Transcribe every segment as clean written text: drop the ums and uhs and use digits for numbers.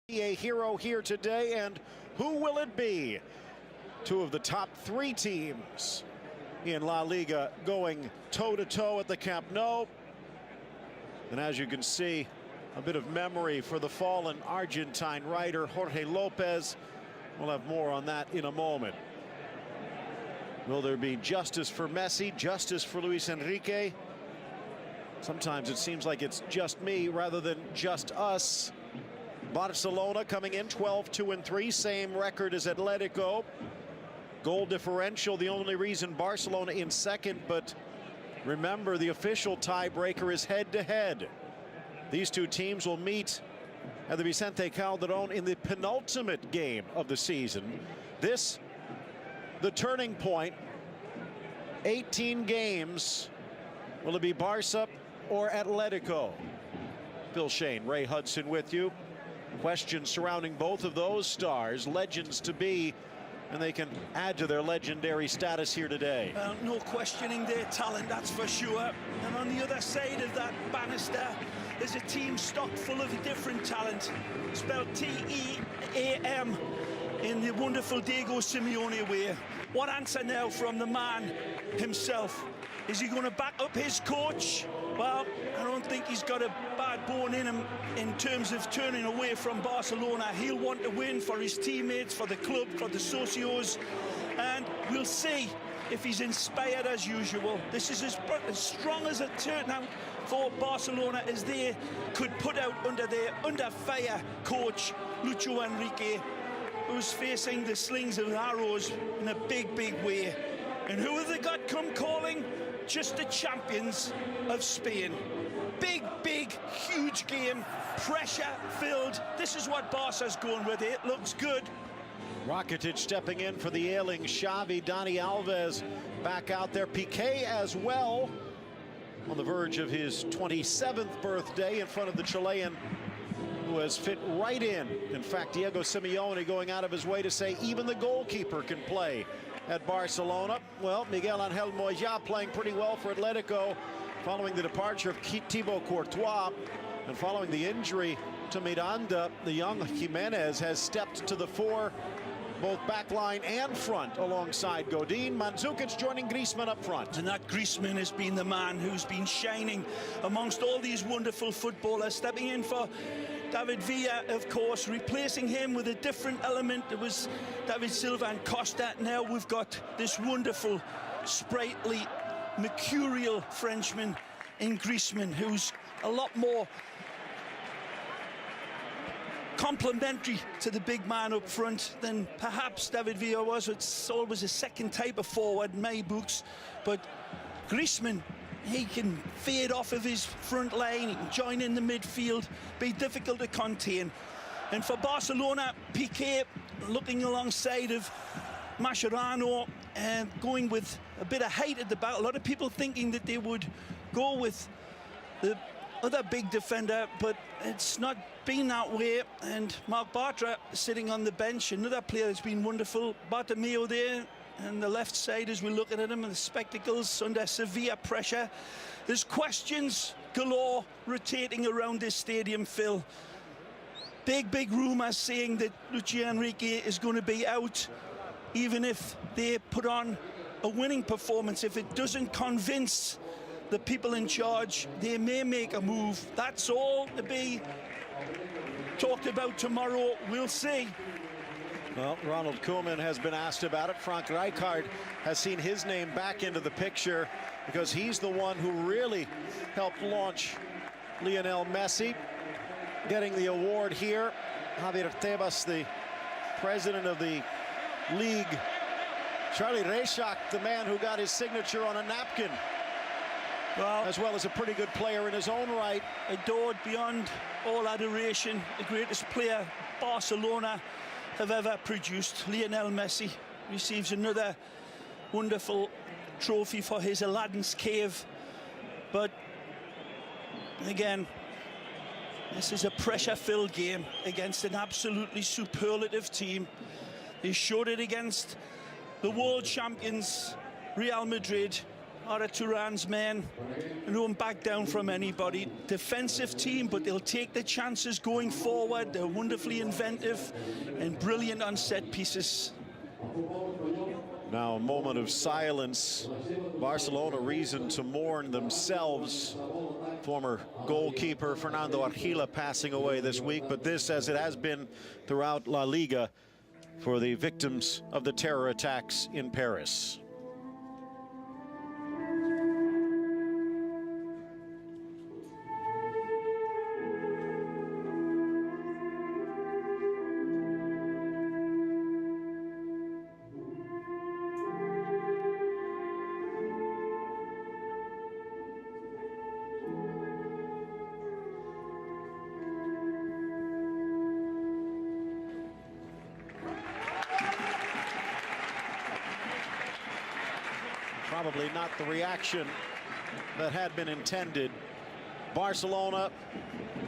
A hero here today, and who will it be? Two of the top three teams in La Liga going toe-to-toe at the Camp Nou. And as you can see, a bit of memory for the fallen Argentine writer Jorge Lopez. We'll have more on that in a moment. Will there be justice for Messi, justice for Luis Enrique? Sometimes it seems like it's just me rather than just us. Barcelona coming in 12-2-3, same record as Atletico. Goal differential, the only reason Barcelona in second, but remember the official tiebreaker is head-to-head. These two teams will meet at the Vicente Calderón in the penultimate game of the season. This, the turning point, 18 games. Will it be Barca or Atletico? Phil Shane, Ray Hudson with you. Questions surrounding both of those stars, legends to be, and they can add to their legendary status here today. Well, no questioning their talent, that's for sure. And on the other side of that banister, there's a team stocked full of different talent, spelled T-E-A-M, in the wonderful Diego Simeone way. What answer now from the man himself? Is he going to back up his coach? Well, I don't think he's got a bad bone in him in terms of turning away from Barcelona. He'll want to win for his teammates, for the club, for the socios, and we'll see if he's inspired as usual. This is as strong as a turnout for Barcelona as they could put out under their under-fire coach, Luis Enrique, who's facing the slings and arrows in a big, big way. And who have they got come calling? Just the champions of Spain. Big, big, huge game, pressure-filled. This is what Barca's going with. It looks good. Rakitic stepping in for the ailing Xavi. Dani Alves back out there. Piqué as well, on the verge of his 27th birthday in front of the Chilean, who has fit right in. In fact, Diego Simeone going out of his way to say even the goalkeeper can play at Barcelona. Well, Miguel Angel Moya playing pretty well for Atletico following the departure of Thibaut Courtois, and following the injury to Miranda, the young Jimenez has stepped to the fore, both back line and front, alongside Godin. Mandzukic joining Griezmann up front. And that Griezmann has been the man who's been shining amongst all these wonderful footballers, stepping in for David Villa, of course, replacing him with a different element. It was David Silva and Costa. Now we've got this wonderful, sprightly, mercurial Frenchman in Griezmann, who's a lot more complementary to the big man up front than perhaps David Villa was. It's always a second type of forward in my books, but Griezmann, he can fade off of his front line, he can join in the midfield, be difficult to contain. And for Barcelona, Piqué looking alongside of Mascherano and going with a bit of height at the back. A lot of people thinking that they would go with the other big defender, but it's not been that way. And Marc Bartra sitting on the bench, another player that's been wonderful. Bartomeu there and the left side as we're looking at him, and the spectacles under severe pressure. There's questions galore rotating around this stadium, Phil. Big, big rumours saying that Luis Enrique is going to be out, even if they put on a winning performance. If it doesn't convince the people in charge, they may make a move. That's all to be talked about tomorrow. We'll see. Well, Ronald Koeman has been asked about it. Frank Rijkaard has seen his name back into the picture because he's the one who really helped launch Lionel Messi. Getting the award here, Javier Tebas, the president of the league. Charlie Reixach, the man who got his signature on a napkin, well, as well as a pretty good player in his own right. Adored beyond all adoration, the greatest player Barcelona have ever produced. Lionel Messi receives another wonderful trophy for his Aladdin's Cave. But again, this is a pressure-filled game against an absolutely superlative team. He showed it against the world champions, Real Madrid. Ara Turan's men don't back down from anybody. Defensive team, but they'll take the chances going forward. They're wonderfully inventive and brilliant on set pieces. Now a moment of silence. Barcelona reason to mourn themselves. Former goalkeeper Fernando Argila passing away this week, but this, as it has been throughout La Liga, for the victims of the terror attacks in Paris. Probably not the reaction that had been intended. Barcelona,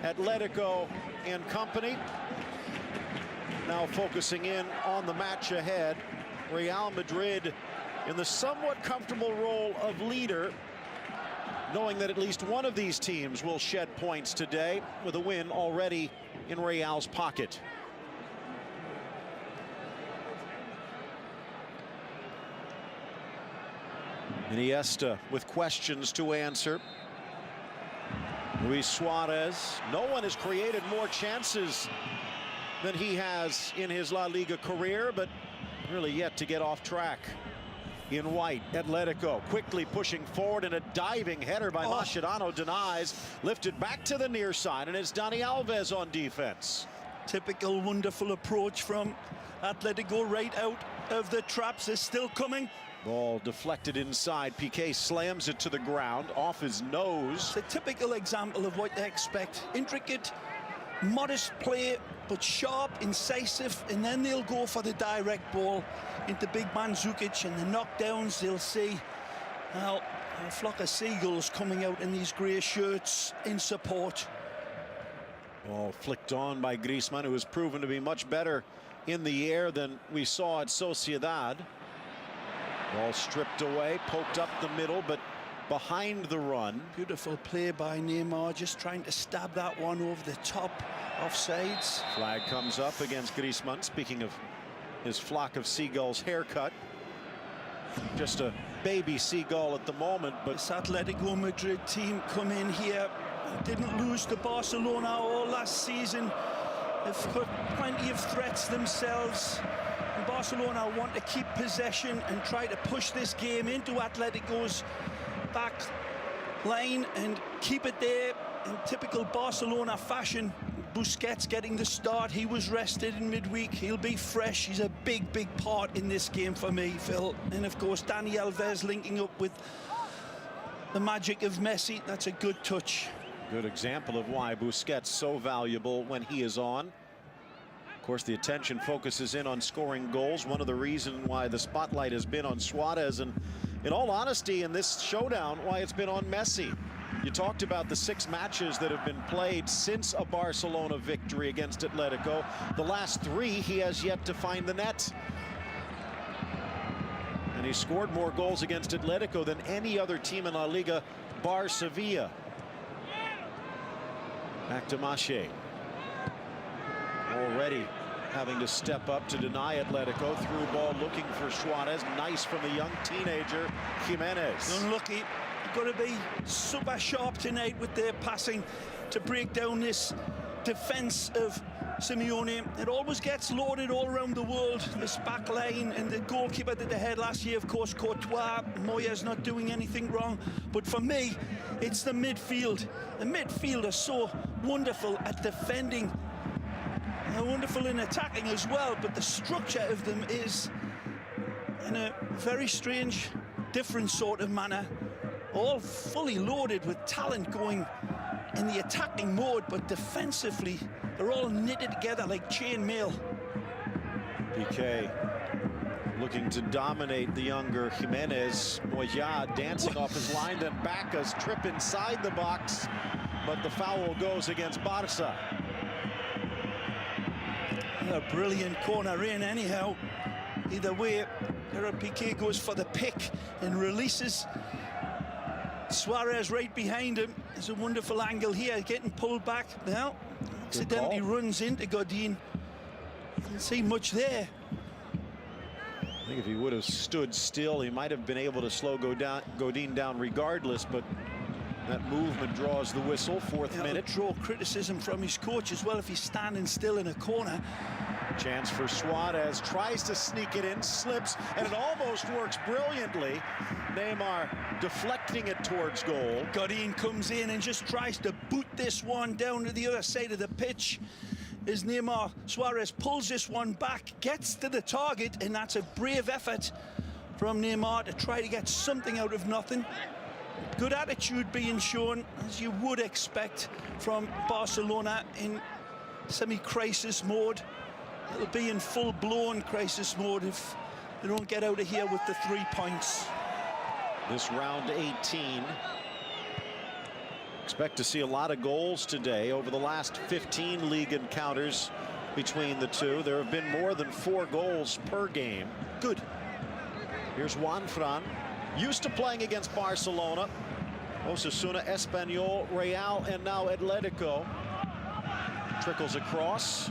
Atletico and company now focusing in on the match ahead. Real Madrid in the somewhat comfortable role of leader, knowing that at least one of these teams will shed points today, with a win already in Real's pocket. Iniesta with questions to answer. Luis Suarez. No one has created more chances than he has in his La Liga career, but really yet to get off track. In white, Atletico quickly pushing forward, and a diving header by Mascherano denies. Lifted back to the near side, and it's Dani Alves on defense. Typical wonderful approach from Atletico right out of the traps. Is still coming. Ball deflected inside. Piqué slams it to the ground off his nose. It's a typical example of what they expect. Intricate, modest play, but sharp, incisive, and then they'll go for the direct ball into big man Zukic, and the knockdowns they'll see. Well, a flock of seagulls coming out in these grey shirts in support. Ball flicked on by Griezmann, who has proven to be much better in the air than we saw at Sociedad. Ball stripped away, poked up the middle, but behind the run. Beautiful play by Neymar, just trying to stab that one over the top, offsides. Flag comes up against Griezmann. Speaking of his flock of seagulls haircut, just a baby seagull at the moment, but this Atletico Madrid team come in here, didn't lose to Barcelona all last season. They've got plenty of threats themselves. Barcelona want to keep possession and try to push this game into Atletico's back line and keep it there in typical Barcelona fashion. Busquets getting the start. He was rested in midweek. He'll be fresh. He's a big part in this game for me, Phil. And of course, Dani Alves linking up with the magic of Messi. That's a good touch. Good example of why Busquets so valuable when he is on. Of course, the attention focuses in on scoring goals. One of the reasons why the spotlight has been on Suarez, and in all honesty, in this showdown, why it's been on Messi. You talked about the 6 matches that have been played since a Barcelona victory against Atletico. The last 3, he has yet to find the net. And he scored more goals against Atletico than any other team in La Liga, bar Sevilla. Back to Mache. Already having to step up to deny Atletico. Through ball looking for Suarez. Nice from the young teenager, Jimenez. Unlucky. You've got to be super sharp tonight with their passing to break down this defense of Simeone. It always gets loaded all around the world, this back line, and the goalkeeper did the head last year, of course, Courtois. Moya's not doing anything wrong. But for me, it's the midfield. The midfield are so wonderful at defending. They're wonderful in attacking as well, but the structure of them is in a very strange, different sort of manner. All fully loaded with talent going in the attacking mode, but defensively, they're all knitted together like chainmail. Piqué looking to dominate the younger Jimenez. Moya dancing off his line, then Bacca's trip inside the box, but the foul goes against Barca. A brilliant corner in anyhow. Either way, Piqué goes for the pick and releases Suarez right behind him. There's a wonderful angle here, getting pulled back. Now, accidentally runs into Godin. Didn't see much there. I think if he would have stood still, he might have been able to slow Godin down regardless, but that movement draws the whistle. Fourth minute. Draw criticism from his coach as well if he's standing still in a corner. Chance for Suarez, tries to sneak it in, slips, and it almost works brilliantly. Neymar deflecting it towards goal. Godin comes in and just tries to boot this one down to the other side of the pitch. As Neymar, Suarez pulls this one back, gets to the target, and that's a brave effort from Neymar to try to get something out of nothing. Good attitude being shown, as you would expect from Barcelona in semi-crisis mode. It'll be in full-blown crisis mode if they don't get out of here with the 3 points. This round 18. Expect to see a lot of goals today. Over the last 15 league encounters between the two, there have been more than 4 goals per game. Good. Here's Juanfran, used to playing against Barcelona, Osasuna, Espanyol, Real, and now Atletico. Trickles across.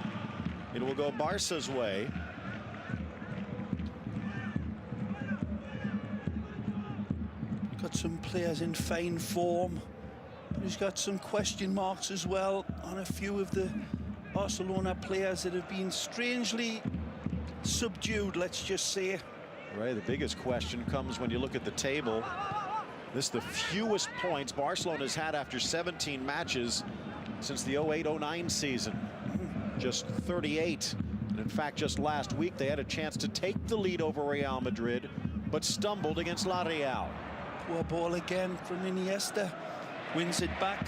It will go Barca's way. Got some players in fine form, but he's got some question marks as well on a few of the Barcelona players that have been strangely subdued, let's just say. Right, the biggest question comes when you look at the table. This is the fewest points Barcelona's had after 17 matches since the 08-09 season. Just 38. And in fact, just last week, they had a chance to take the lead over Real Madrid, but stumbled against La Real. Poor ball again from Iniesta. Wins it back.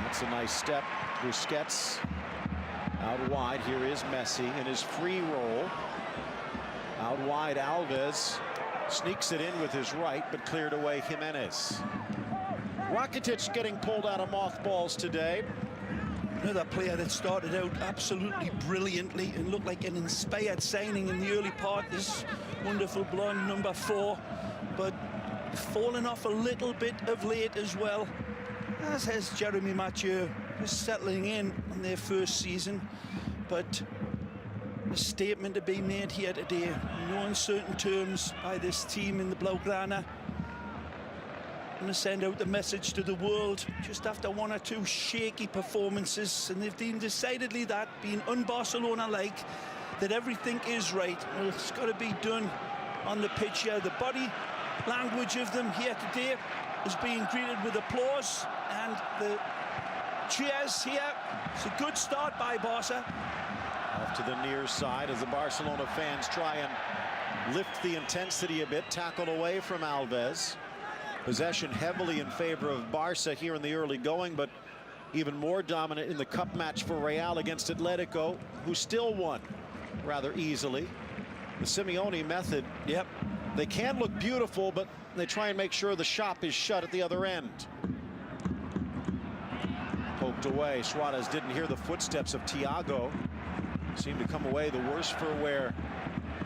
That's a nice step. Busquets out wide. Here is Messi in his free roll. Out wide, Alves sneaks it in with his right, but cleared away Jimenez. Rakitic getting pulled out of mothballs today. Another player that started out absolutely brilliantly and looked like an inspired signing in the early part. This wonderful blonde number 4, but fallen off a little bit of late as well, as has Jeremy Mathieu, just settling in their first season. But a statement to be made here today, in no uncertain terms by this team in the Blaugrana. I'm going to send out the message to the world just after 1 or 2 shaky performances, and they've been decidedly that, being un-Barcelona-like, that everything is right. Well, it's got to be done on the pitch here. The body language of them here today is being greeted with applause, and the cheers here. It's a good start by Barca. Off to the near side as the Barcelona fans try and lift the intensity a bit. Tackled away from Alves. Possession heavily in favor of Barca here in the early going, but even more dominant in the cup match for Real against Atletico, who still won rather easily. The Simeone method, yep, they can look beautiful, but they try and make sure the shop is shut at the other end. Poked away. Suarez didn't hear the footsteps of Thiago. Seemed to come away the worse for wear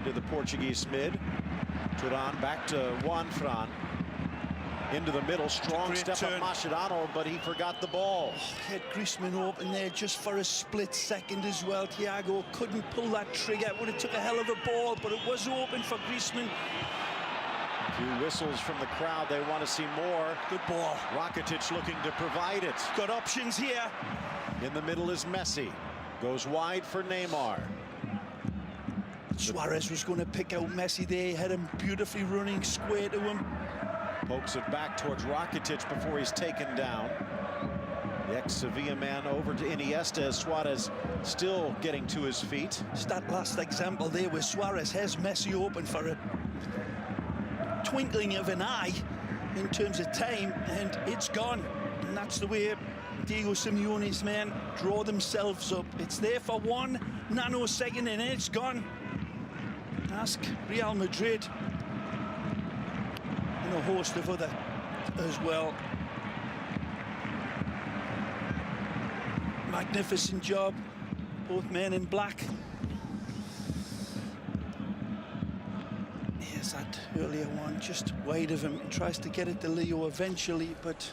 did the Portuguese mid. Turan back to Juanfran. Into the middle, strong step up Mascherano, but he forgot the ball. He had Griezmann open there just for a split second as well. Thiago couldn't pull that trigger. It would have took a hell of a ball, but it was open for Griezmann. A few whistles from the crowd. They want to see more. Good ball. Rakitic looking to provide it. Got options here. In the middle is Messi. Goes wide for Neymar. Suarez was going to pick out Messi there. He had him beautifully running square to him. Pokes it back towards Rakitic before he's taken down. The ex-Sevilla man over to Iniesta as Suarez still getting to his feet. It's that last example there where Suarez has Messi open for a twinkling of an eye in terms of time, and it's gone. And that's the way Diego Simeone's men draw themselves up. It's there for 1 nanosecond and it's gone. Ask Real Madrid. And a host of other as well. Magnificent job, both men in black. Yes, There's that earlier one, just wide of him. He tries to get it to Leo eventually, but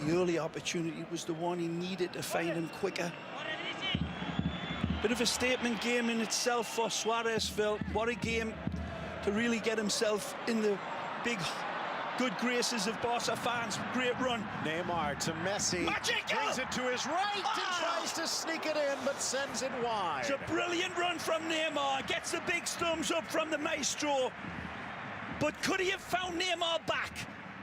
the early opportunity was the one he needed to find him quicker. Bit of a statement game in itself for Suarez, Phil. What a game to really get himself in the big, good graces of Barca fans. Great run. Neymar to Messi. Magic! Brings it to his right and tries to sneak it in, but sends it wide. It's a brilliant run from Neymar. Gets the big thumbs up from the maestro. But could he have found Neymar back?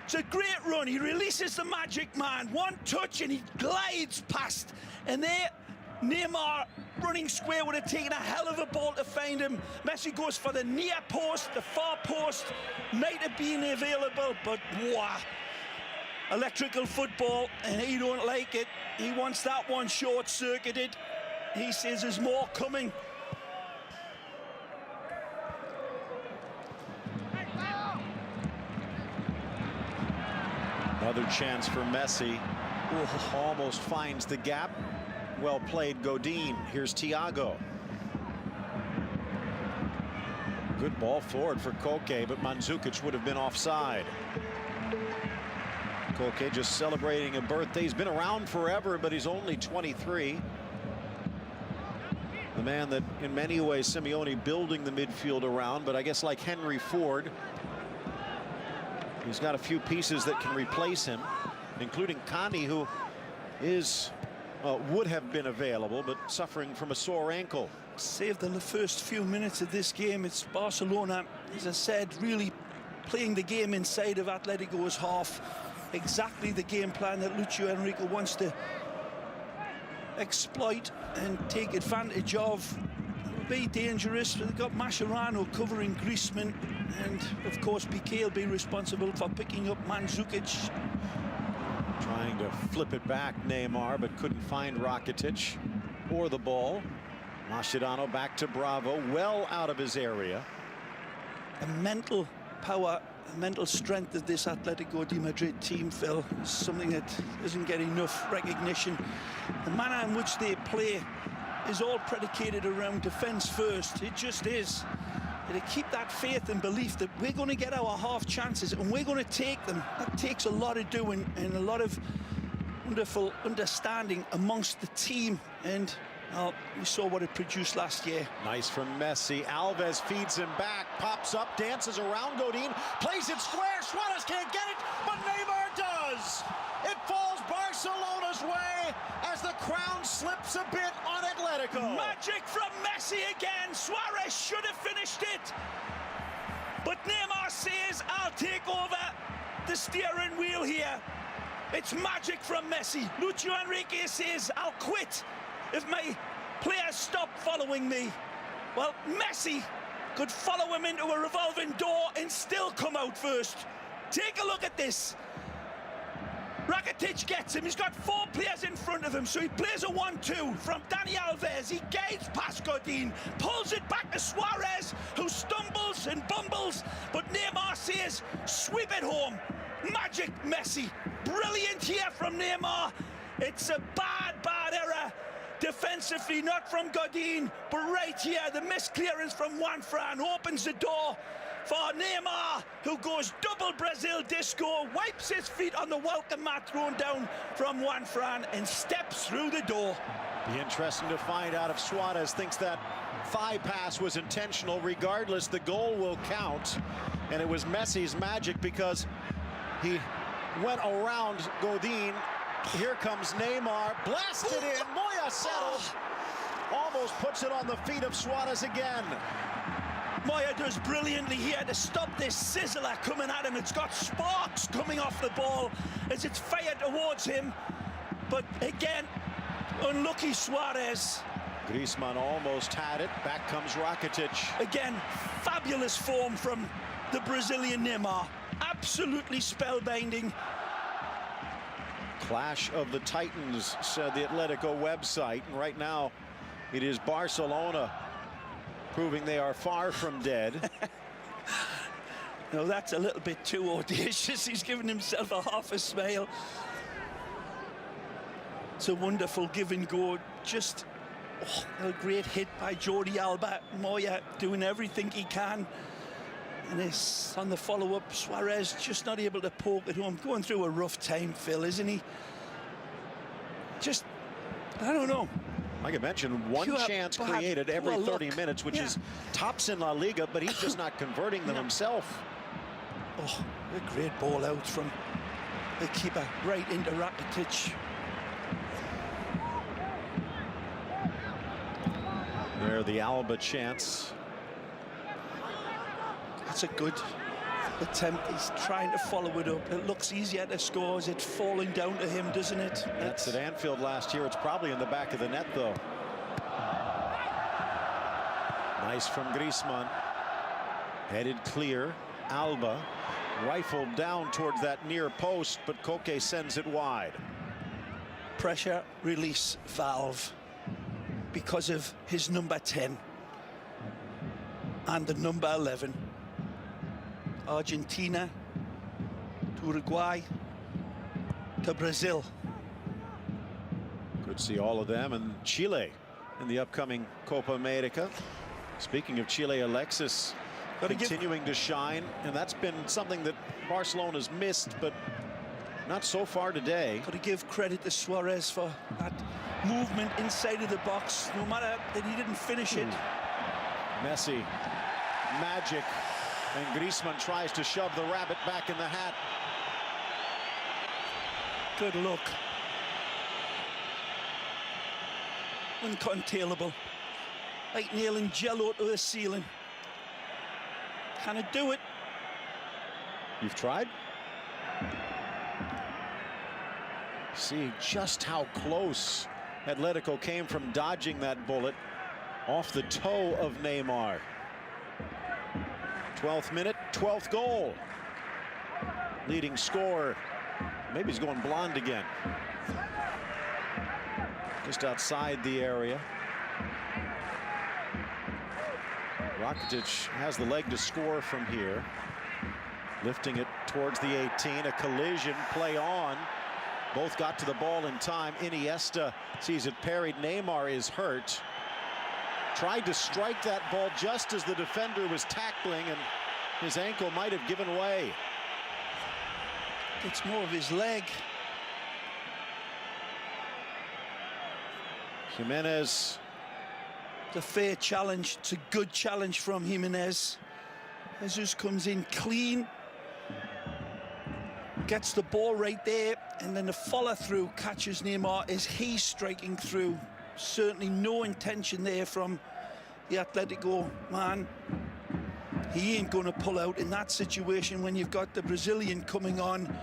It's a great run. He releases the magic man. One touch and he glides past. And there, Neymar running square would have taken a hell of a ball to find him. Messi goes for the near post, the far post. Might have been available, but wow. Electrical football, and he don't like it. He wants that one short-circuited. He says there's more coming. Another chance for Messi. Ooh, almost finds the gap. Well played, Godin. Here's Thiago. Good ball forward for Koke, but Mandzukic would have been offside. Koke just celebrating a birthday. He's been around forever, but he's only 23. The man that, in many ways, Simeone building the midfield around, but I guess like Henry Ford, he's got a few pieces that can replace him, including Kani, who is would have been available, but suffering from a sore ankle. Saved the first few minutes of this game. It's Barcelona, as I said, really playing the game inside of Atletico's half. Exactly the game plan that Lucio Enrique wants to exploit and take advantage of. It'll be dangerous. They've got Mascherano covering Griezmann, and of course Piqué will be responsible for picking up Mandzukic. Trying to flip it back, Neymar, but couldn't find Rakitic or the ball. Mascherano back to Bravo, well out of his area. The mental power, the mental strength of this Atletico de Madrid team, Phil, is something that doesn't get enough recognition. The manner in which they play is all predicated around defence first. It just is. To keep that faith and belief that we're going to get our half chances and we're going to take them. That takes a lot of doing and a lot of wonderful understanding amongst the team. And we saw what it produced last year. Nice from Messi. Alves feeds him back, pops up, dances around Godin, plays it square. Suarez can't get it, but Neymar does. It falls Barcelona's way as the crown slips a bit on Atletico. Magic from Messi again. Suarez should have finished it. But Neymar says, I'll take over the steering wheel here. It's magic from Messi. Lucio Enrique says, I'll quit if my players stop following me. Well, Messi could follow him into a revolving door and still come out first. Take a look at this. Rakitic gets him. He's got 4 players in front of him, so he plays a 1-2 from Dani Alves. He guides past Godin, pulls it back to Suarez, who stumbles and bumbles, but Neymar says, sweep it home. Magic Messi. Brilliant here from Neymar. It's a bad error defensively, not from Godin, but right here, the misclearance from Juanfran opens the door for Neymar, who goes double Brazil disco, wipes his feet on the welcome mat thrown down from Juanfran and steps through the door. Be interesting to find out if Suarez thinks that thigh pass was intentional. Regardless, the goal will count, and it was Messi's magic because he went around Godin. Here comes Neymar, blasted in, Moya settles, almost puts it on the feet of Suarez again. Moya does brilliantly here to stop this sizzler coming at him. It's got sparks coming off the ball as it's fired towards him. But again, unlucky Suarez. Griezmann almost had it. Back comes Rakitic. Again, fabulous form from the Brazilian Neymar. Absolutely spellbinding. Clash of the Titans, said the Atletico website. And right now, it is Barcelona proving they are far from dead. No, that's a little bit too audacious. He's given himself a half a smile. It's a wonderful give and go. Just a great hit by Jordi Alba. Moya doing everything he can And this on the follow-up, Suarez just not able to poke it home. Going through a rough time, Phil, isn't he? Just, I don't know. Like I mentioned, one Pure chance bad, created every poor 30 luck. minutes, which Yeah. is tops in La Liga, but he's just not converting them himself. Oh, a great ball out from the keeper right into Rakitic. There, the Alba chance. That's a good attempt. He's trying to follow it up. It looks easier to score. Is it falling down to him, doesn't it? That's at Anfield last year. It's probably in the back of the net, though. Nice from Griezmann. Headed clear. Alba rifled down towards that near post, but Koke sends it wide. Pressure release valve because of his number 10 and the number 11. Argentina to Uruguay to Brazil. Could see all of them, and Chile in the upcoming Copa America. Speaking of Chile, Alexis continuing to shine, and that's been something that Barcelona's missed, but not so far today. Got to give credit to Suarez for that movement inside of the box, no matter that he didn't finish it. Messi, magic, and Griezmann tries to shove the rabbit back in the hat. Good look. Uncontainable. Like nailing jello to the ceiling. Can it do it? You've tried? See just how close Atletico came from dodging that bullet off the toe of Neymar. 12th minute, 12th goal. Leading scorer. Maybe he's going blonde again. Just outside the area. Rakitic has the leg to score from here. Lifting it towards the 18. A collision, play on. Both got to the ball in time. Iniesta sees it parried. Neymar is hurt. Tried to strike that ball just as the defender was tackling, and his ankle might have given way. It's more of his leg. Jimenez. It's a fair challenge. It's a good challenge from Jimenez. Jesus comes in clean. Gets the ball right there, and then the follow-through catches Neymar as he's striking through. Certainly no intention there from the Atletico man. He ain't going to pull out in that situation when you've got the Brazilian coming on.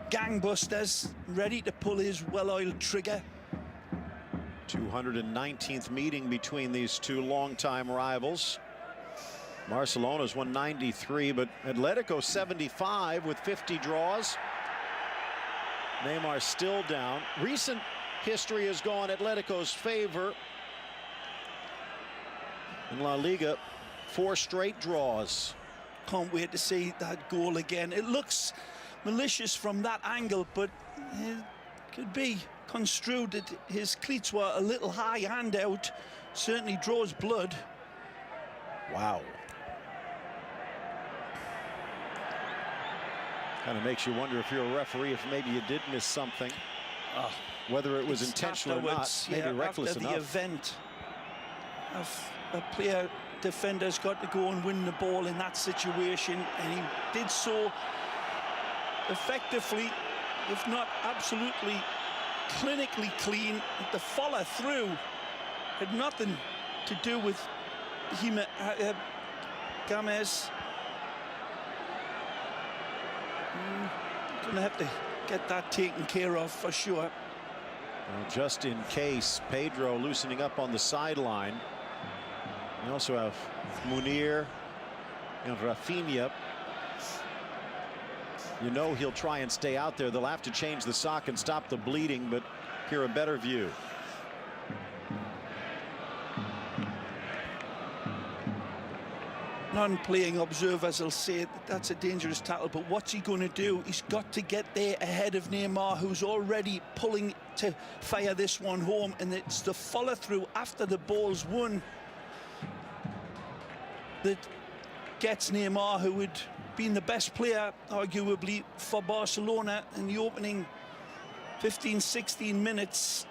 Gangbusters, ready to pull his well-oiled trigger. 219th meeting between these two longtime rivals. Barcelona's won 93, but Atletico 75 with 50 draws. Neymar still down. Recent history has gone Atletico's favor. In La Liga, 4 straight draws. Can't wait to see that goal again. It looks malicious from that angle, but it could be construed that his cleats were a little high and out. Certainly draws blood. Wow. Kind of makes you wonder if you're a referee, if maybe you did miss something. Whether it was intentional or not, maybe reckless after enough. the event, a player defender's got to go and win the ball in that situation, and he did so effectively, if not absolutely clinically clean. The follow through had nothing to do with Gomez. Gonna have to get that taken care of for sure. Well, just in case, Pedro loosening up on the sideline. We also have Munir and Rafinha. You know he'll try and stay out there. They'll have to change the sock and stop the bleeding, but here a better view. Non-playing observers will say that that's a dangerous tackle, but what's he going to do? He's got to get there ahead of Neymar, who's already pulling to fire this one home, and it's the follow-through after the ball's won that gets Neymar, who had been the best player, arguably, for Barcelona in the opening 15-16 minutes.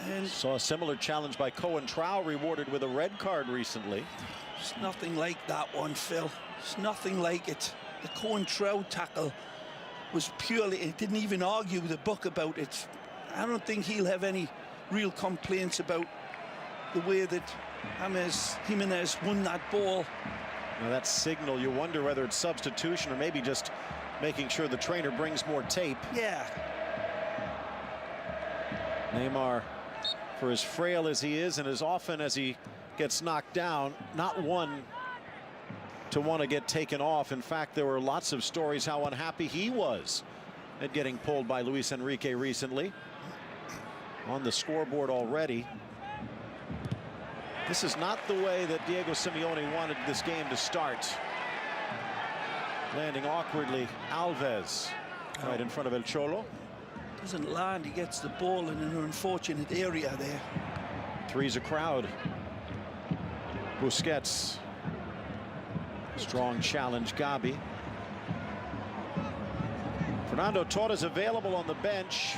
And saw a similar challenge by Cohen Trow, rewarded with a red card recently. it's nothing like that one, Phil. It's nothing like it. The Cohen Trow tackle was purely, it didn't even argue the book about it. I don't think he'll have any real complaints about the way that Jimenez won that ball. Now that signal, you wonder whether it's substitution or maybe just making sure the trainer brings more tape. Yeah. Neymar, for as frail as he is and as often as he gets knocked down, not one to want to get taken off. In fact, there were lots of stories how unhappy he was at getting pulled by Luis Enrique recently. On the scoreboard already. This is not the way that Diego Simeone wanted this game to start. Landing awkwardly, Alves right in front of El Cholo. Doesn't land, he gets the ball in an unfortunate area there. Three's a crowd. Busquets. Strong challenge, Gabi. Fernando Torres available on the bench.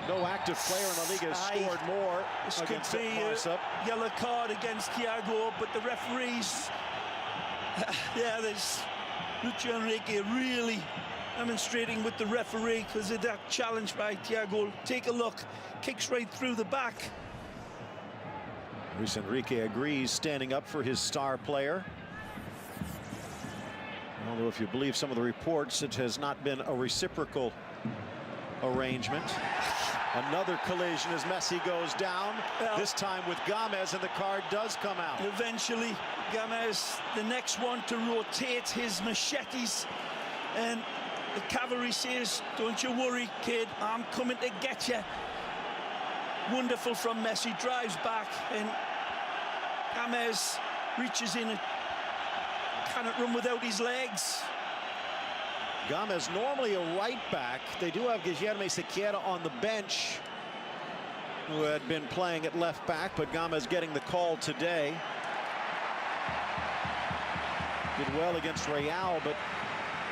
No active player in the league has scored more. This could against be Barca. a yellow card against Thiago, but the referees, yeah, there's Luis Enrique really demonstrating with the referee because of that challenge by Thiago. Take a look, kicks right through the back. Luis Enrique agrees, standing up for his star player. Although if you believe some of the reports, it has not been a reciprocal arrangement. Another collision as Messi goes down, well, this time with Gomez, and the card does come out. Eventually, Gomez, the next one to rotate his machetes, and the cavalry says, don't you worry, kid, I'm coming to get you. Wonderful from Messi, drives back, and Gomez reaches in and cannot run without his legs. Gomez, normally a right back. They do have Guilherme Sequeira on the bench, who had been playing at left back, but Gomez getting the call today. Did well against Real, but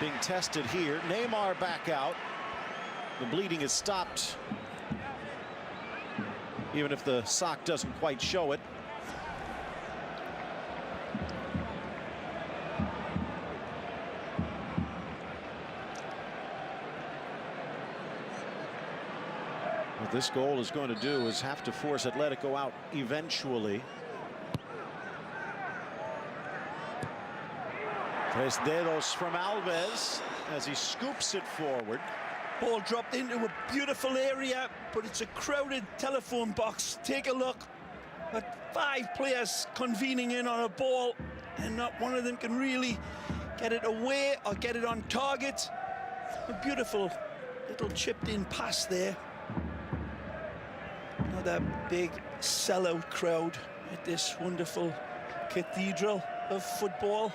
being tested here. Neymar back out. The bleeding is stopped, even if the sock doesn't quite show it. What this goal is going to do is have to force Atletico out eventually. Tres dedos from Alves as he scoops it forward. Ball dropped into a beautiful area, but it's a crowded telephone box. Take a look at 5 players convening in on a ball, and not one of them can really get it away or get it on target. A beautiful little chipped in pass there. Another big sellout crowd at this wonderful cathedral of football.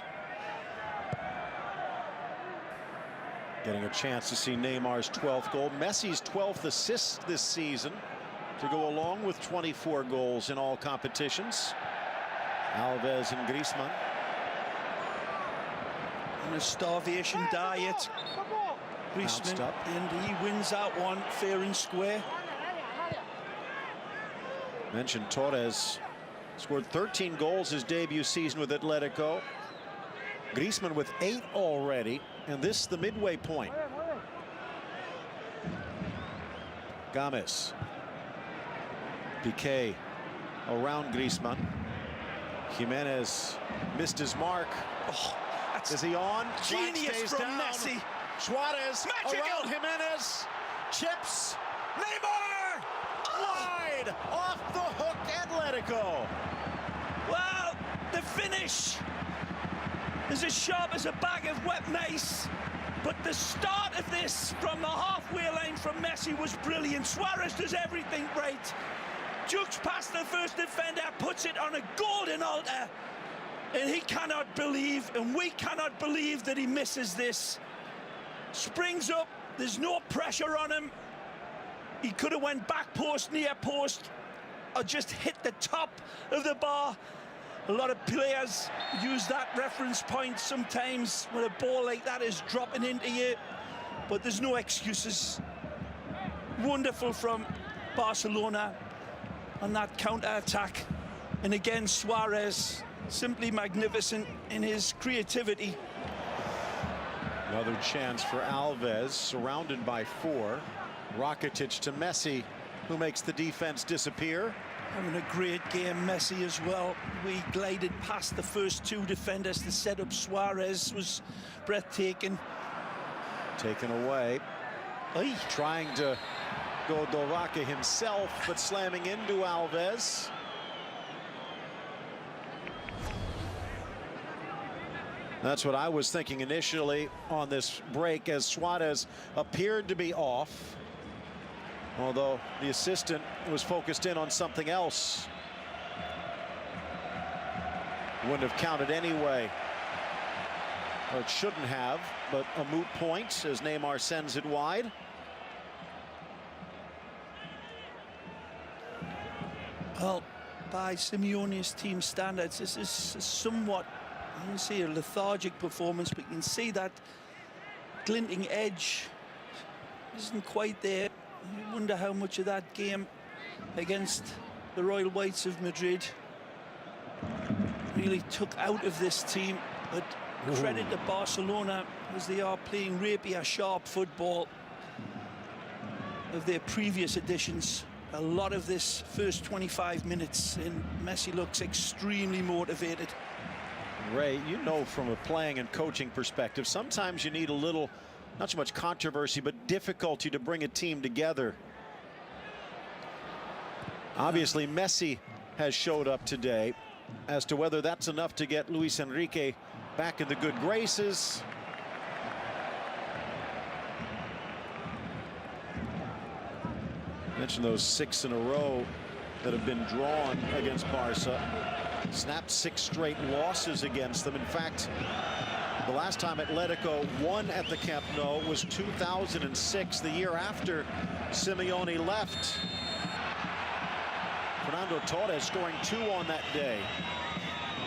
Getting a chance to see Neymar's 12th goal, Messi's 12th assist this season, to go along with 24 goals in all competitions. Alves and Griezmann. On a starvation diet, Griezmann, and he wins that one fair and square. Mentioned Torres scored 13 goals his debut season with Atletico. Griezmann with 8 already, and this the midway point. Gomez. Piqué around Griezmann. Jimenez missed his mark. Oh, is he on? Genius from down. Messi. Suarez Magical. Around Jimenez. Chips. Neymar! Wide off the hook, Atletico. Well, the finish is as sharp as a bag of wet mace. But the start of this from the halfway line from Messi was brilliant. Suarez does everything right. Jukes past the first defender, puts it on a golden altar. And he cannot believe, and we cannot believe that he misses this. Springs up, there's no pressure on him. He could have went back post, near post, or just hit the top of the bar. A lot of players use that reference point sometimes when a ball like that is dropping into you, but there's no excuses. Wonderful from Barcelona on that counter-attack. And again, Suarez, simply magnificent in his creativity. Another chance for Alves, surrounded by four. Rakitic to Messi, who makes the defense disappear. Having a great game, Messi as well. We glided past the first two defenders to set up Suarez. Was breathtaking. Taken away. Aye. Trying to go Doraka himself, but slamming into Alves. That's what I was thinking initially on this break, as Suarez appeared to be off, although the assistant was focused in on something else. Wouldn't have counted anyway, or it shouldn't have, but a moot point as Neymar sends it wide. Well, by Simeone's team standards, this is somewhat, I wouldn't say a lethargic performance, but you can see that glinting edge isn't quite there. You wonder how much of that game against the Royal Whites of Madrid really took out of this team. But credit to Barcelona, as they are playing rapier, sharp football of their previous editions. A lot of this first 25 minutes, and Messi looks extremely motivated. Ray, you know, from a playing and coaching perspective, sometimes you need a little, not so much controversy, but difficulty to bring a team together. Obviously, Messi has showed up today. As to whether that's enough to get Luis Enrique back in the good graces, mentioned those 6 in a row that have been drawn against Barca. Snapped 6 straight losses against them. In fact, the last time Atletico won at the Camp Nou was 2006, the year after Simeone left. Fernando Torres scoring 2 on that day.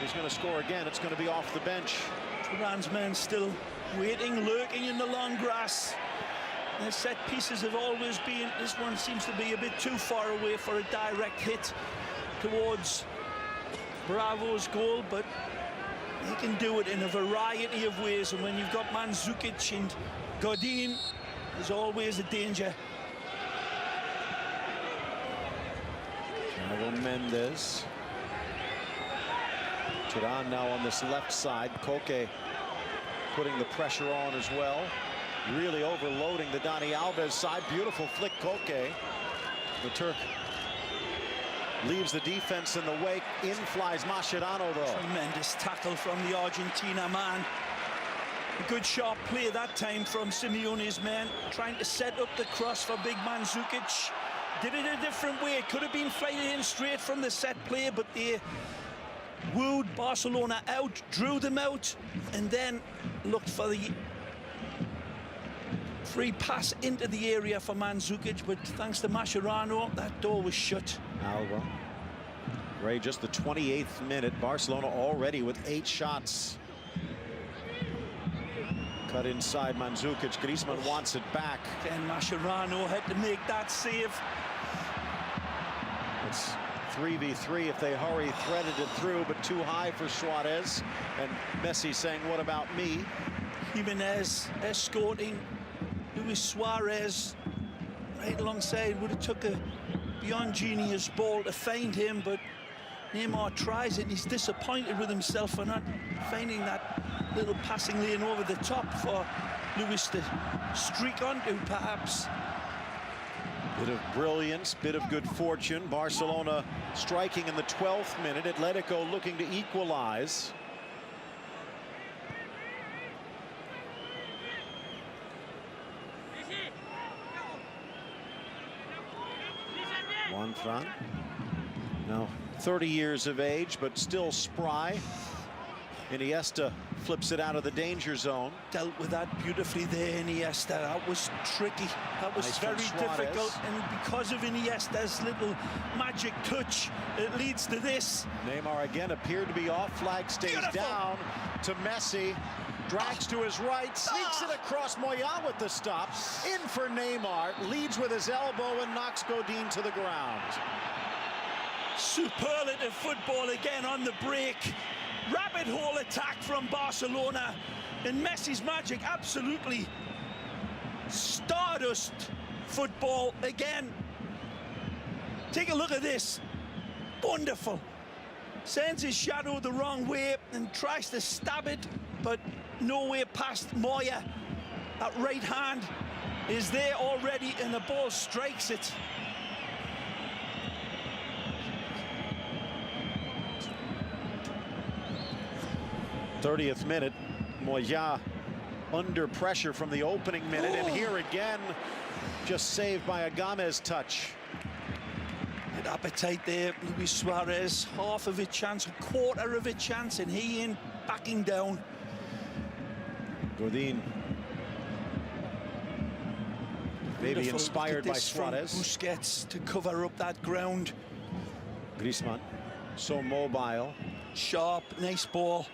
He's going to score again. It's going to be off the bench. Turan's men still waiting, lurking in the long grass. Their set pieces have always been, this one seems to be a bit too far away for a direct hit towards Bravo's goal, but he can do it in a variety of ways. And when you've got Mandzukic and Godin, there's always a danger. Mendes. Turan now on this left side. Koke putting the pressure on as well. Really overloading the Dani Alves side. Beautiful flick, Koke. The Turk leaves the defense in the wake. In flies Mascherano, though. Tremendous tackle from the Argentina man. A good sharp play that time from Simeone's men, trying to set up the cross for big Mandzukic. Did it a different way. It could have been flighted in straight from the set play, but they wooed Barcelona out, drew them out, and then looked for the free pass into the area for Mandzukic, but thanks to Mascherano, that door was shut. Alba. Ray, just the 28th minute. Barcelona already with 8 shots. Cut inside Mandzukic. Griezmann wants it back. And Mascherano had to make that save. It's 3v3 if they hurry. Threaded it through, but too high for Suarez. And Messi saying, what about me? Jimenez escorting Luis Suarez right alongside. Would have took a beyond genius ball to find him, but Neymar tries it and he's disappointed with himself for not finding that little passing lane over the top for Luis to streak onto, perhaps. Bit of brilliance, bit of good fortune. Barcelona striking in the 12th minute. Atletico looking to equalize. Juanfran, now 30 years of age, but still spry. Iniesta flips it out of the danger zone. Dealt with that beautifully there, Iniesta. That was tricky. That was Nice very from difficult. Suarez. And because of Iniesta's little magic touch, it leads to this. Neymar again appeared to be off. Flag stays Beautiful. down to Messi. Drags to his right, sneaks it across. Moya with the stop. In for Neymar. Leads with his elbow and knocks Godin to the ground. Superlative football again on the break. Rabbit hole attack from Barcelona. And Messi's magic, absolutely stardust football again. Take a look at this. Wonderful. Sends his shadow the wrong way and tries to stab it, but nowhere past Moya. That right hand is there already and the ball strikes it. '30th minute, Moya under pressure from the opening minute, and here again, just saved by a Gomez touch. Good appetite there, Luis Suarez. Half of a chance, a quarter of a chance, and he ain't backing down. Godin, maybe Wonderful. inspired Look by at this from Suarez. Busquets to cover up that ground. Griezmann, so mobile. Sharp, nice ball.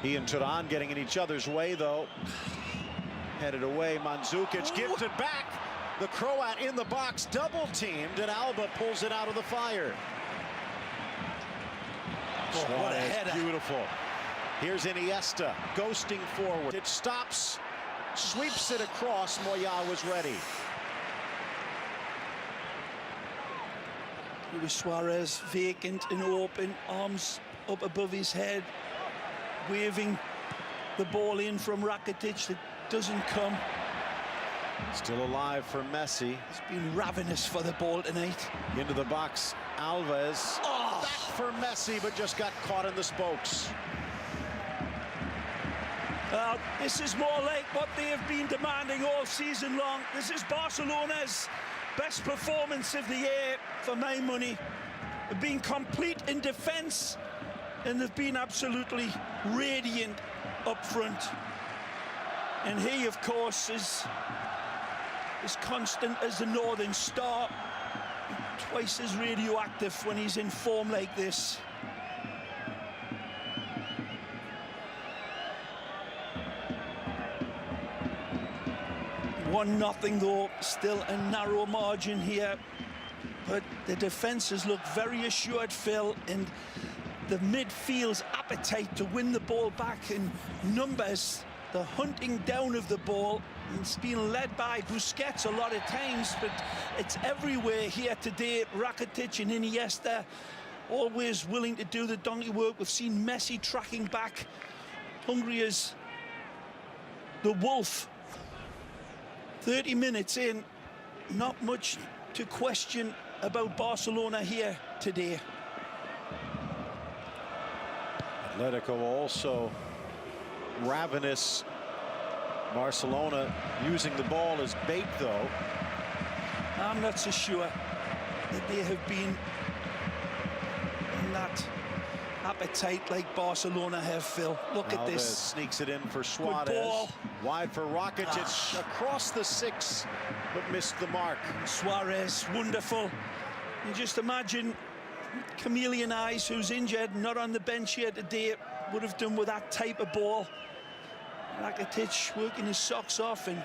He and Turan getting in each other's way, though. Headed away, Mandzukic gives it back. The Croat in the box, double teamed, and Alba pulls it out of the fire. Oh, what a header. Beautiful. Here's Iniesta, ghosting forward. It stops, sweeps it across. Moya was ready. Luis Suarez, vacant and open, arms up above his head, waving the ball in from Rakitic that doesn't come. Still alive for Messi. He's been ravenous for the ball tonight. Into the box, Alves. Oh. Back for Messi, but just got caught in the spokes. This is more like what they have been demanding all season long. This is Barcelona's best performance of the year for my money. They've been complete in defence and they've been absolutely radiant up front. And he, of course, is as constant as the Northern Star. Twice as radioactive when he's in form like this. One nothing though, still a narrow margin here. But the defences look very assured, Phil, and the midfield's appetite to win the ball back in numbers, the hunting down of the ball. It's been led by Busquets a lot of times, but it's everywhere here today. Rakitic and Iniesta, always willing to do the donkey work. We've seen Messi tracking back, hungry as the wolf. 30 minutes in, not much to question about Barcelona here today. Atletico also ravenous. Barcelona using the ball as bait, though. I'm not so sure that they have been in that appetite like Barcelona have, Phil. Look at Alves this. sneaks it in for Suarez. Good ball. Wide for Rakitic, across the 6, but missed the mark. Suarez, wonderful. You just imagine Chameleon Eyes, who's injured, not on the bench here today, would have done with that type of ball. Rakitic working his socks off and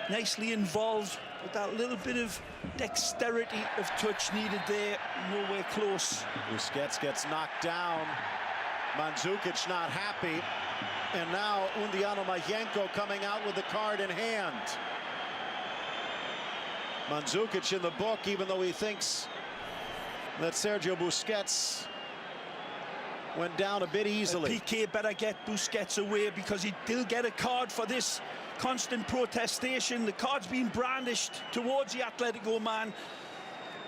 nicely involved with that little bit of dexterity of touch needed there. Nowhere close. Busquets gets knocked down. Mandzukic not happy. And now Undiano Mayenko coming out with the card in hand. Mandzukic in the book, even though he thinks that Sergio Busquets went down a bit easily. PK better get Busquets away because he'll get a card for this constant protestation. The card's been brandished towards the Atletico man,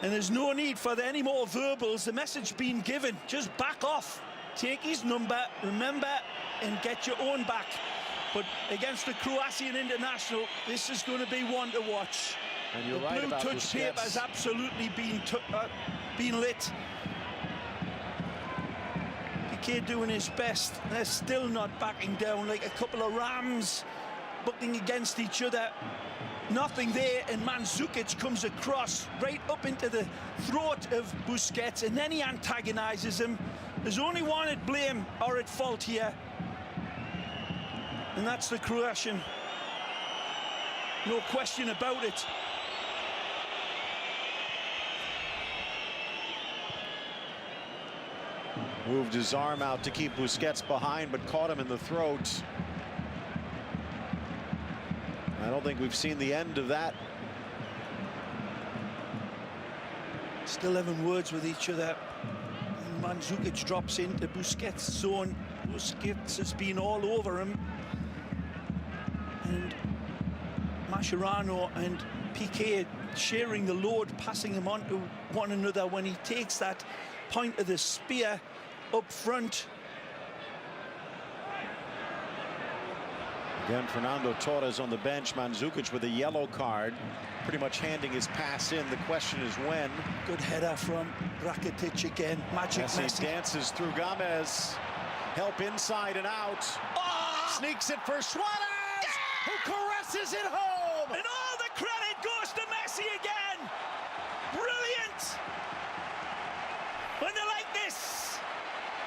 and there's no need for any more verbals. The message being given, just back off, take his number, remember, and get your own back. But against the Croatian international, this is going to be one to watch. And you're the right blue about touch Busquets. tape has absolutely been lit. Piqué doing his best. They're still not backing down, like a couple of rams bucking against each other. Nothing there, and Mandzukic comes across right up into the throat of Busquets, and then he antagonizes him. There's only one at blame or at fault here, and that's the Croatian. No question about it. Moved his arm out to keep Busquets behind, but caught him in the throat. I don't think we've seen the end of that. Still having words with each other. And Mandzukic drops into Busquets' zone. Busquets has been all over him. And Mascherano and Piqué sharing the load, passing him on to one another when he takes that point of the spear up front. Again, Fernando Torres on the bench. Mandzukic with a yellow card, pretty much handing his pass in. The question is when. Good header from Rakitic again. Magic Messi. Dances through Gomez. Help inside and out. Oh! Sneaks it for Suarez, who caresses it home. And all the credit goes to Messi again. Brilliant. When they're like this,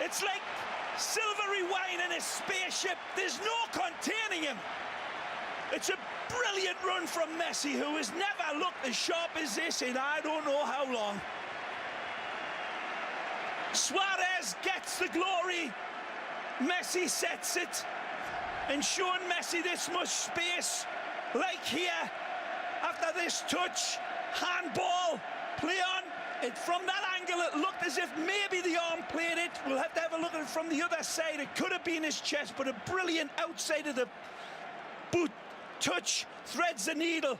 it's like silvery wine in a spaceship. There's no containing him. It's a brilliant run from Messi, who has never looked as sharp as this in I don't know how long. Suarez gets the glory. Messi sets it. And showing Messi this much space, like here, after this touch, handball, play on. From that angle, it looked as if maybe the arm played it. We'll have to have a look at it from the other side. It could have been his chest, but a brilliant outside of the boot touch threads the needle.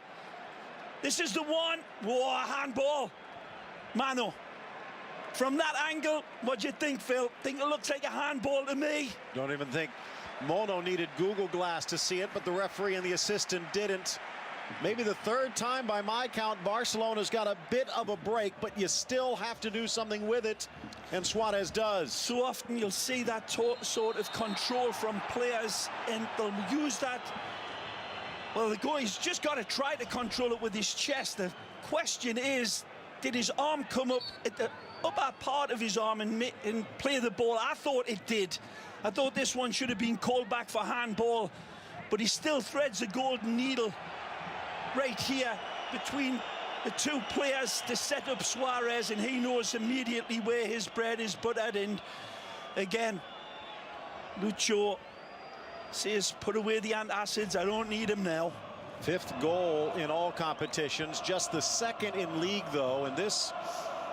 This is the one. Whoa, handball. Mano. From that angle, what do you think, Phil? Think it looks like a handball to me? Don't even think Mono needed Google Glass to see it, but the referee and the assistant didn't. Maybe the third time by my count. Barcelona's got a bit of a break, but you still have to do something with it, and Suarez does. So often you'll see that sort of control from players, and they'll use that. Well, the guy's just got to try to control it with his chest. The question is, did his arm come up at the upper part of his arm and play the ball? I thought it did. I thought this one should have been called back for handball, but he still threads a golden needle right here between the two players to set up Suarez, and he knows immediately where his bread is buttered. And again, Lucho says, put away the antacids, I don't need him now. Fifth goal in all competitions, just the second in league though, and this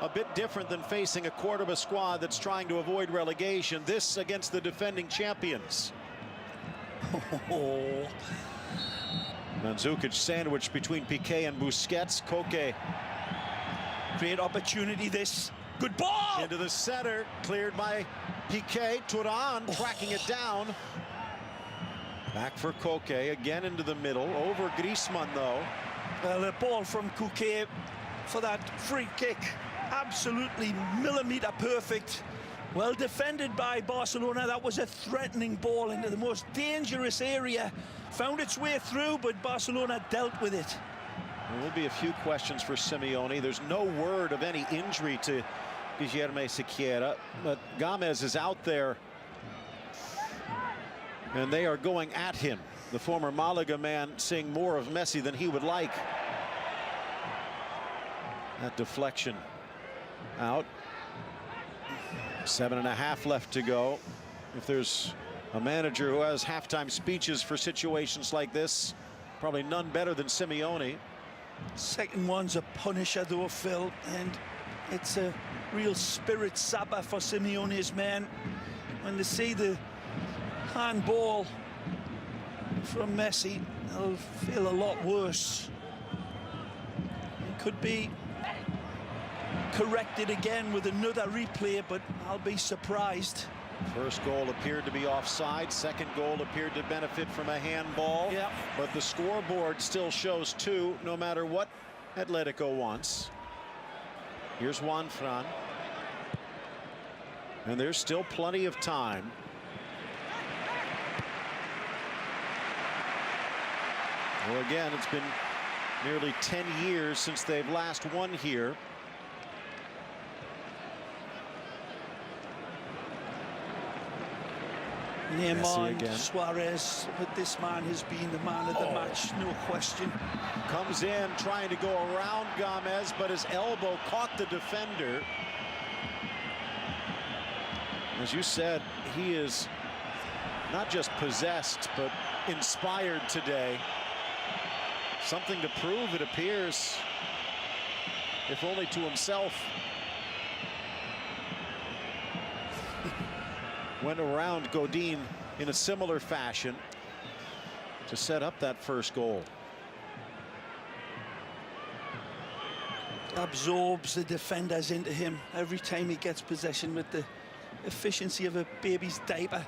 a bit different than facing a Cordoba squad that's trying to avoid relegation. This against the defending champions. Oh. Mandzukic sandwiched between Piqué and Busquets. Koke. Great opportunity this. Good ball! Into the center, cleared by Piqué. Turan tracking it down. Back for Koke, again into the middle. Over Griezmann though. Well, the ball from Koke for that free kick. Absolutely millimeter perfect. Well defended by Barcelona. That was a threatening ball into the most dangerous area. Found its way through, but Barcelona dealt with it. There will be a few questions for Simeone. There's no word of any injury to Guilherme Sequeira, but Gomez is out there, and they are going at him. The former Malaga man seeing more of Messi than he would like. That deflection out. 7.5 left to go. If there's a manager who has halftime speeches for situations like this, probably none better than Simeone. Second one's a punisher though, Phil, and it's a real spirit sapper for Simeone's men. When they see the handball from Messi, they'll feel a lot worse. It could be corrected again with another replay, but I'll be surprised. First goal appeared to be offside. Second goal appeared to benefit from a handball. Yeah. But the scoreboard still shows 2, no matter what Atletico wants. Here's Juan Fran. And there's still plenty of time. Well, again, it's been nearly 10 years since they've last won here. Neymar and Suarez, but this man has been the man of the match, no question. Comes in trying to go around Gomez, but his elbow caught the defender. As you said, he is not just possessed, but inspired today. Something to prove, it appears, if only to himself. Went around Godin in a similar fashion to set up that first goal. Absorbs the defenders into him every time he gets possession with the efficiency of a baby's diaper.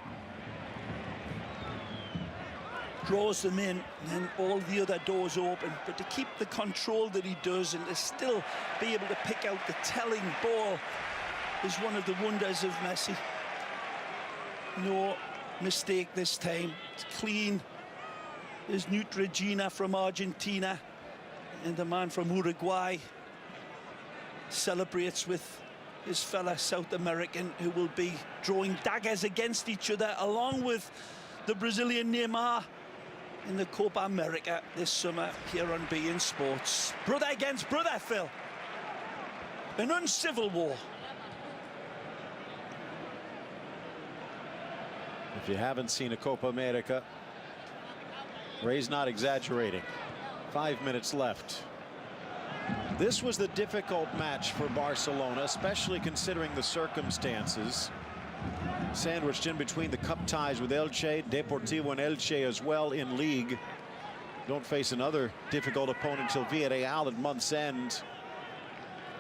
Draws them in, and then all the other doors open. But to keep the control that he does and to still be able to pick out the telling ball is one of the wonders of Messi. No mistake this time. It's clean. There's Neutrogena from Argentina, and the man from Uruguay celebrates with his fella South American, who will be drawing daggers against each other, along with the Brazilian Neymar in the Copa America this summer here on beIN Sports. Brother against brother, Phil. An uncivil war. If you haven't seen a Copa America, Ray's not exaggerating. 5 minutes left. This was the difficult match for Barcelona, especially considering the circumstances. Sandwiched in between the cup ties with Elche, Deportivo and Elche as well in league. Don't face another difficult opponent till Villarreal at month's end.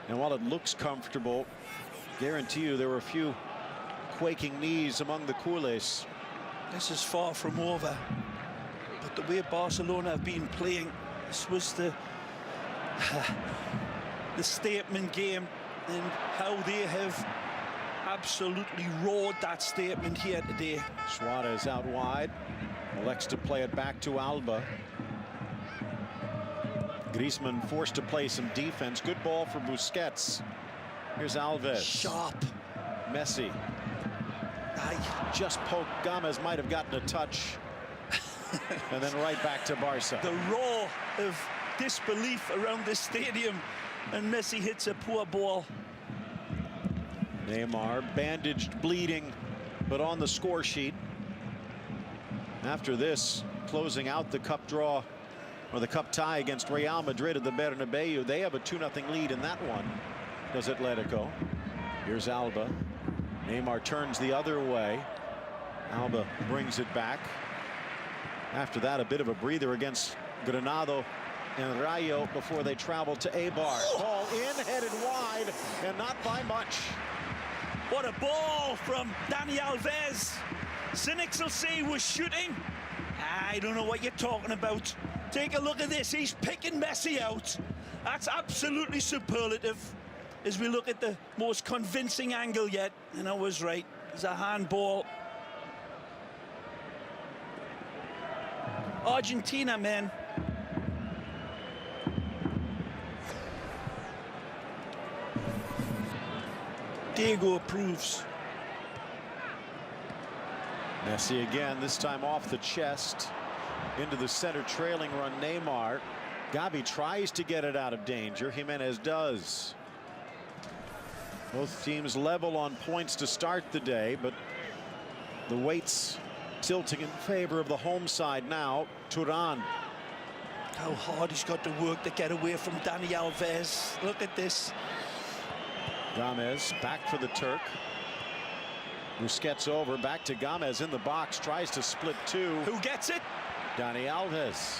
And while it looks comfortable, guarantee you there were a few quaking knees among the culés. This is far from over. But the way Barcelona have been playing, this was the statement game, and how they have absolutely roared that statement here today. Suarez out wide, elects to play it back to Alba. Griezmann forced to play some defense. Good ball for Busquets. Here's Alves. Sharp. Messi. Just poked. Gomez might have gotten a touch. And then right back to Barca. The roar of disbelief around the stadium, and Messi hits a poor ball. Neymar bandaged, bleeding, but on the score sheet. After this, closing out the cup draw, or the cup tie against Real Madrid at the Bernabeu. They have a 2-0 lead in that one, does Atletico. Here's Alba. Neymar turns the other way. Alba brings it back. After that, a bit of a breather against Granado and Rayo before they travel to Eibar. Ball in, headed wide, and not by much. What a ball from Dani Alves. Cynics will say he was shooting. I don't know what you're talking about. Take a look at this. He's picking Messi out. That's absolutely superlative. As we look at the most convincing angle yet, and I was right. It's a handball. Argentina, man. Diego approves. Messi again, this time off the chest. Into the center, trailing run Neymar. Gavi tries to get it out of danger. Jimenez does. Both teams level on points to start the day, but the weights tilting in favor of the home side now. Turan. How hard he's got to work to get away from Dani Alves. Look at this. Gomez back for the Turk. Busquets over, back to Gomez in the box, tries to split two. Who gets it? Dani Alves.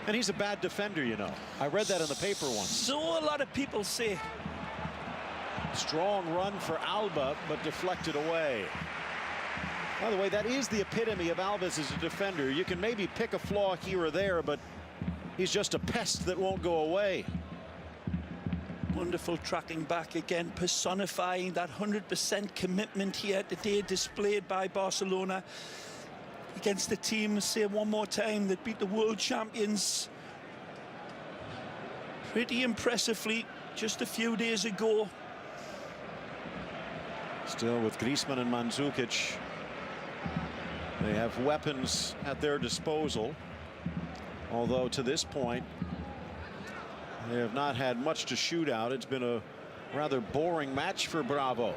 And he's a bad defender, you know. I read that in the paper once. So a lot of people say. Strong run for Alba, but deflected away. By the way, that is the epitome of Alves as a defender. You can maybe pick a flaw here or there, but he's just a pest that won't go away. Wonderful tracking back again, personifying that 100% commitment here today displayed by Barcelona against the team, say one more time, that beat the world champions pretty impressively just a few days ago. Still with Griezmann and Mandzukic, they have weapons at their disposal, although to this point they have not had much to shoot out. It's been a rather boring match for Bravo.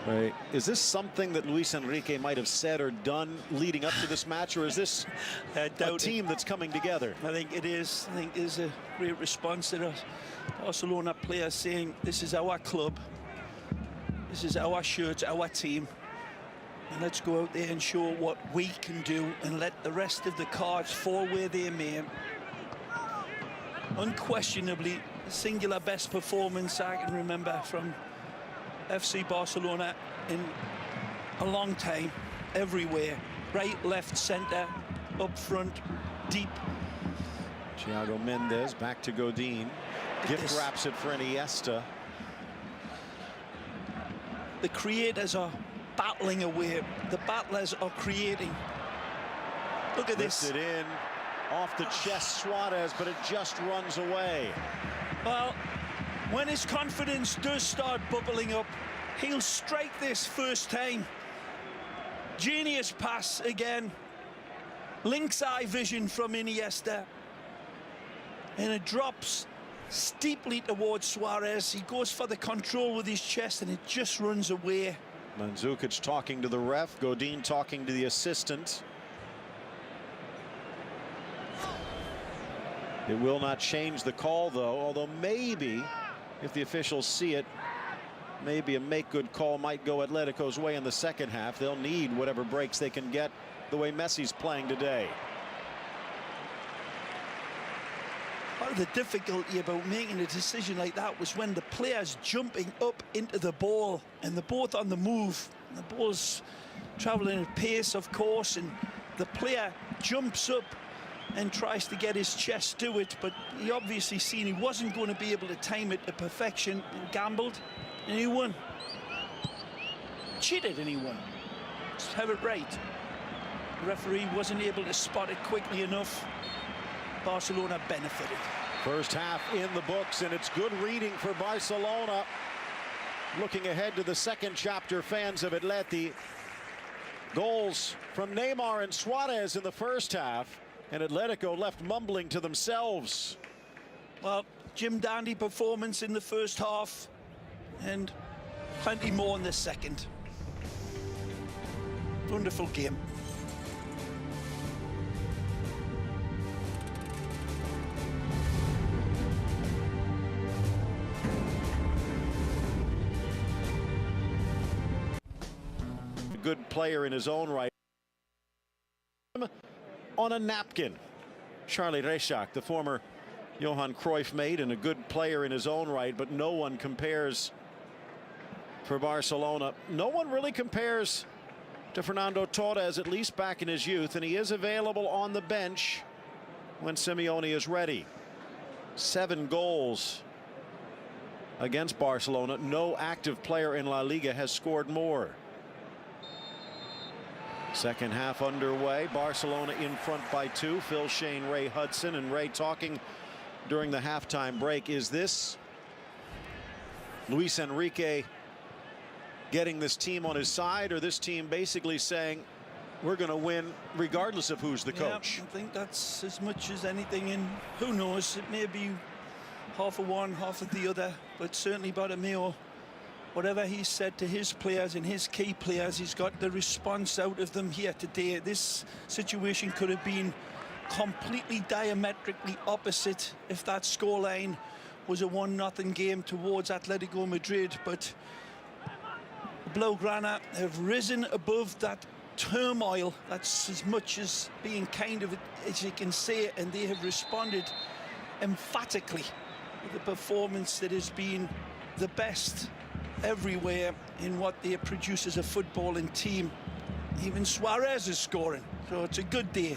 Right. Is this something that Luis Enrique might have said or done leading up to this match, or is this a team that's coming together? I think it is. I think there's a great response to the Barcelona players saying, this is our club, this is our shirt, our team, and let's go out there and show what we can do and let the rest of the cards fall where they may. Unquestionably, the singular best performance I can remember from FC Barcelona in a long time, everywhere, right, left, centre, up front, deep. Thiago Mendes back to Godin. Gift wraps it for Iniesta. The creators are battling away. The battlers are creating. Look at this. Lifts it in, off the chest Suarez, but it just runs away. Well, when his confidence does start bubbling up, he'll strike this first time. Genius pass again. Lynx eye vision from Iniesta. And it drops steeply towards Suarez. He goes for the control with his chest and it just runs away. Mandzukic talking to the ref, Godin talking to the assistant. It will not change the call, though, although maybe, if the officials see it, maybe a make-good call might go Atletico's way in the second half. They'll need whatever breaks they can get the way Messi's playing today. Part of the difficulty about making a decision like that was when the players jumping up into the ball and they're both on the move. And the ball's traveling at pace, of course, and the player jumps up and tries to get his chest to it, but he obviously seen he wasn't going to be able to time it to perfection and gambled, and he won. Cheated and he won. Just have it right. The referee wasn't able to spot it quickly enough. Barcelona benefited. First half in the books, and it's good reading for Barcelona. Looking ahead to the second chapter, fans of Atleti. Goals from Neymar and Suarez in the first half, and Atletico left mumbling to themselves. Well, Jim Dandy performance in the first half, and plenty more in the second. Wonderful game. A good player in his own right. On a napkin, Charlie Reixach, the former Johan Cruyff mate, and a good player in his own right, but no one compares for Barcelona. No one really compares to Fernando Torres, at least back in his youth, and he is available on the bench when Simeone is ready. 7 goals against Barcelona. No active player in La Liga has scored more. Second half underway. Barcelona in front by 2. Phil Shane, Ray Hudson, and Ray talking during the halftime break. Is this Luis Enrique getting this team on his side, or this team basically saying we're going to win regardless of who's the coach? Yeah, I think that's as much as anything, and who knows, it may be half of one, half of the other, but certainly Bartomeu, whatever he said to his players and his key players, he's got the response out of them here today. This situation could have been completely diametrically opposite if that scoreline was a 1-0 game towards Atletico Madrid, but Blaugrana have risen above that turmoil. That's as much as being kind of as you can say, and they have responded emphatically with a performance that has been the best everywhere in what they produce as a footballing team. Even Suarez is scoring, so it's a good day.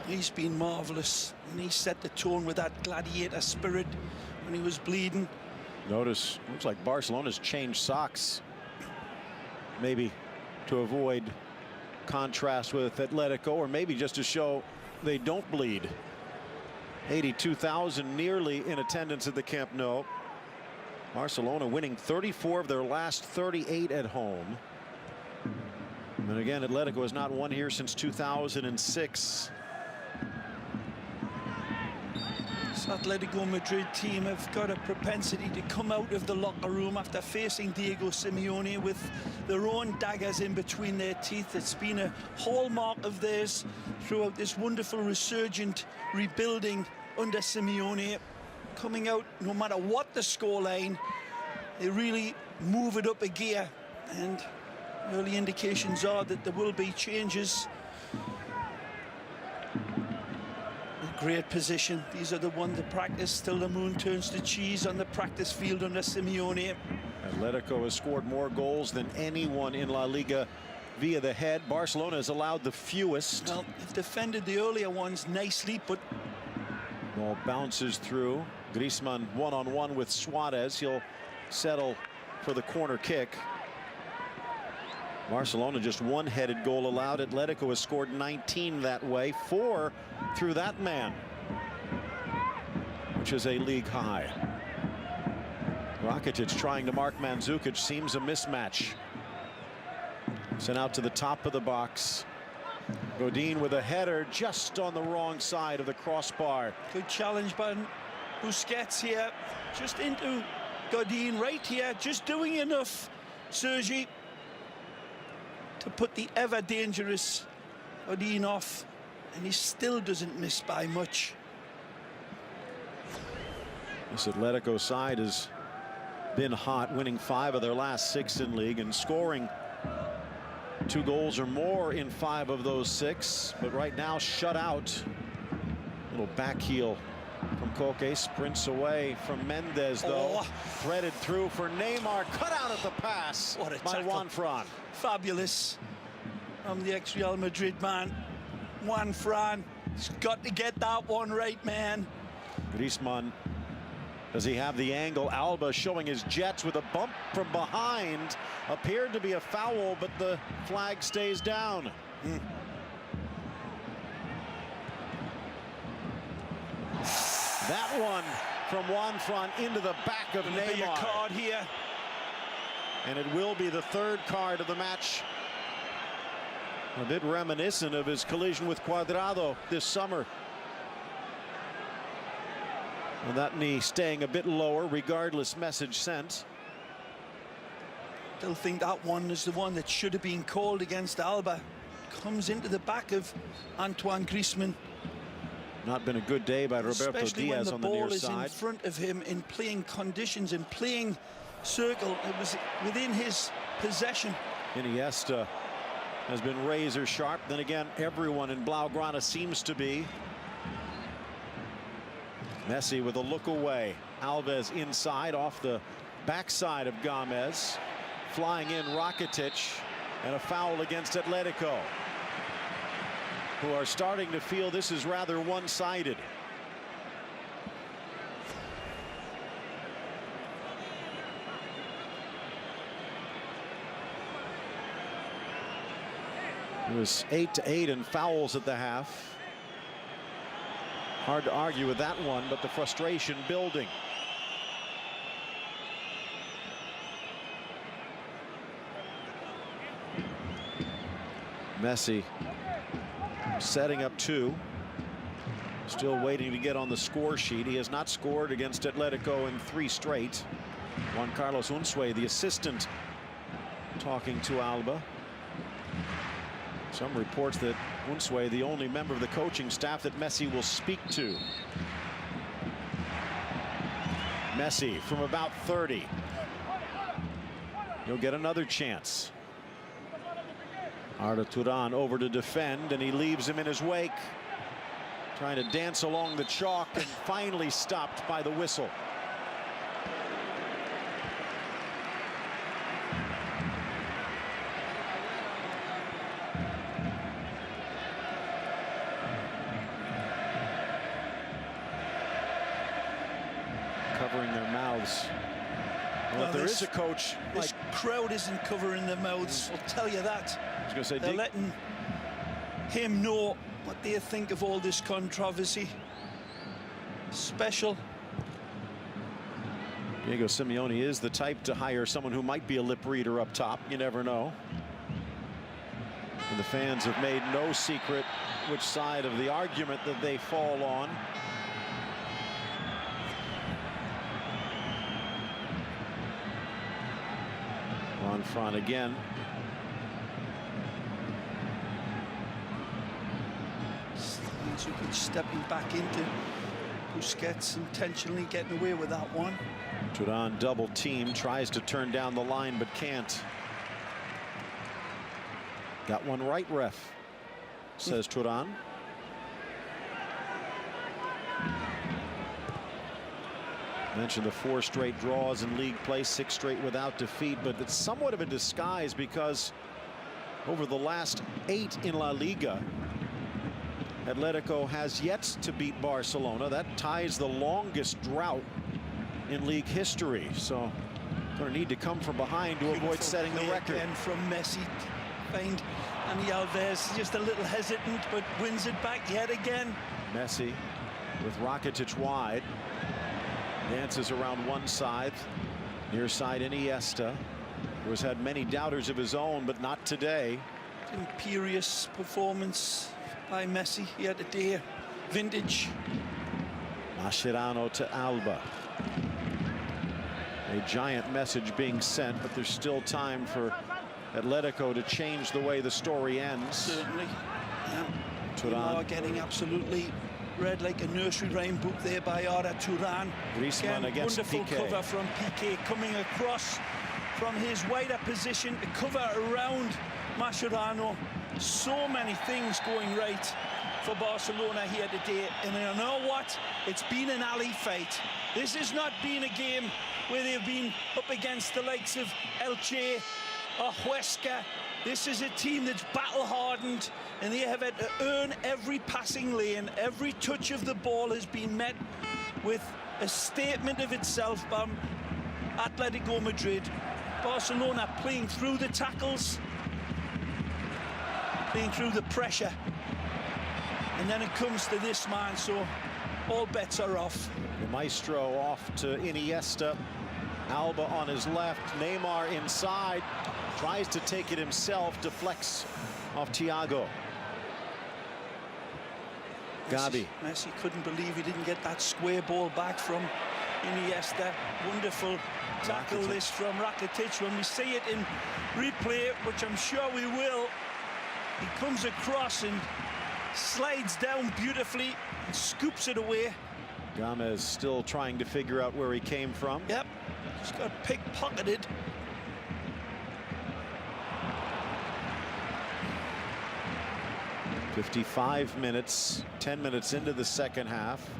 He's been marvellous, and he set the tone with that gladiator spirit when he was bleeding. Notice, looks like Barcelona's changed socks. Maybe to avoid contrast with Atletico, or maybe just to show they don't bleed. 82,000 nearly in attendance at the Camp Nou. Barcelona winning 34 of their last 38 at home. And again, Atletico has not won here since 2006. This Atletico Madrid team have got a propensity to come out of the locker room after facing Diego Simeone with their own daggers in between their teeth. It's been a hallmark of theirs throughout this wonderful resurgent rebuilding under Simeone. Coming out, no matter what the scoreline, they really move it up a gear, and early indications are that there will be changes. A great position. These are the ones that practice till the moon turns to cheese on the practice field under Simeone. Atletico has scored more goals than anyone in La Liga via the head. Barcelona has allowed the fewest. Well, they've defended the earlier ones nicely, but ball bounces through. Griezmann one-on-one with Suarez. He'll settle for the corner kick. Barcelona just one headed goal allowed. Atletico has scored 19 that way, 4 through that man, which is a league high. Rakitic trying to mark Mandzukic, seems a mismatch. Sent out to the top of the box. Godin with a header just on the wrong side of the crossbar. Good challenge by Busquets here, just into Godin right here, just doing enough, Sergi, to put the ever dangerous Godin off, and he still doesn't miss by much. This Atletico side has been hot, winning 5 of their last 6 in league and scoring 2 goals or more in 5 of those 6, but right now shut out. Little back heel from Koke, sprints away from Mendes though. Threaded through for Neymar, cut out at the pass What a by tackle. Juan Fran. Fabulous from the ex-Real Madrid man. Juan Fran, he's got to get that one right, man. Griezmann, does he have the angle? Alba showing his jets with a bump from behind. Appeared to be a foul, but the flag stays down. That one from Juan Fran into the back of Be a Neymar. card here. And it will be the 3rd card of the match. A bit reminiscent of his collision with Cuadrado this summer. And that knee staying a bit lower, regardless, message sent. Still think that one is the one that should have been called against Alba. Comes into the back of Antoine Griezmann. Not been a good day by Roberto Especially Diaz when on the the near ball is in side. front of him in playing conditions, in playing circle. It was within his possession. Iniesta has been razor sharp. Then again, everyone in Blaugrana seems to be. Messi with a look away. Alves inside off the backside of Gomez. Flying in Rakitic, and a foul against Atletico, who are starting to feel this is rather one-sided. It was 8-8 in fouls at the half. Hard to argue with that one, but the frustration building. Messi setting up 2. Still waiting to get on the score sheet. He has not scored against Atletico in 3 straight. Juan Carlos Unzué, the assistant, talking to Alba. Some reports that Unzué, the only member of the coaching staff that Messi will speak to. Messi from about 30. He'll get another chance. Arda Turan over to defend, and he leaves him in his wake. Trying to dance along the chalk, and finally stopped by the whistle. there is a coach. This crowd isn't covering their mouths, I'll tell you that. I was going to say, they're letting him know what they think of all this controversy. Special. Diego Simeone is the type to hire someone who might be a lip reader up top. You never know. And the fans have made no secret which side of the argument that they fall on. On front again. Stepping back into Busquets, intentionally getting away with that one. Turan double team, tries to turn down the line but can't. Got one right, ref, says Turan. Mentioned the 4 straight draws in league play, 6 straight without defeat, but it's somewhat of a disguise because over the last 8 in La Liga, Atletico has yet to beat Barcelona. That ties the longest drought in league history. So going to need to come from behind to avoid setting the record. And from Messi, find Dani Alves just a little hesitant, but wins it back yet again. Messi with Rakitic wide. Dances around one side. Near side Iniesta, who has had many doubters of his own, but not today. Imperious performance by Messi here today. Vintage. Mascherano to Alba. A giant message being sent, but there's still time for Atletico to change the way the story ends. Certainly. Yeah. Turan getting absolutely read like a nursery rhyme book there by Arda Turan. Griezmann against wonderful Piqué. Cover from Piqué coming across from his wider position to cover around Mascherano. So many things going right for Barcelona here today, and you know what? It's been an alley fight. This has not been a game where they've been up against the likes of Elche or Huesca. This is a team that's battle-hardened, and they have had to earn every passing lane. Every touch of the ball has been met with a statement of itself by Atletico Madrid. Barcelona playing through the tackles, playing through the pressure. And then it comes to this man, so all bets are off. The maestro off to Iniesta. Alba on his left. Neymar inside. Tries to take it himself. Deflects off Thiago. Gavi. Messi couldn't believe he didn't get that square ball back from Iniesta. Wonderful tackle this from Rakitic. When we see it in replay, which I'm sure we will, he comes across and slides down beautifully and scoops it away. Gomez still trying to figure out where he came from. Yep, just got pickpocketed. .55 minutes, 10 minutes into the second half.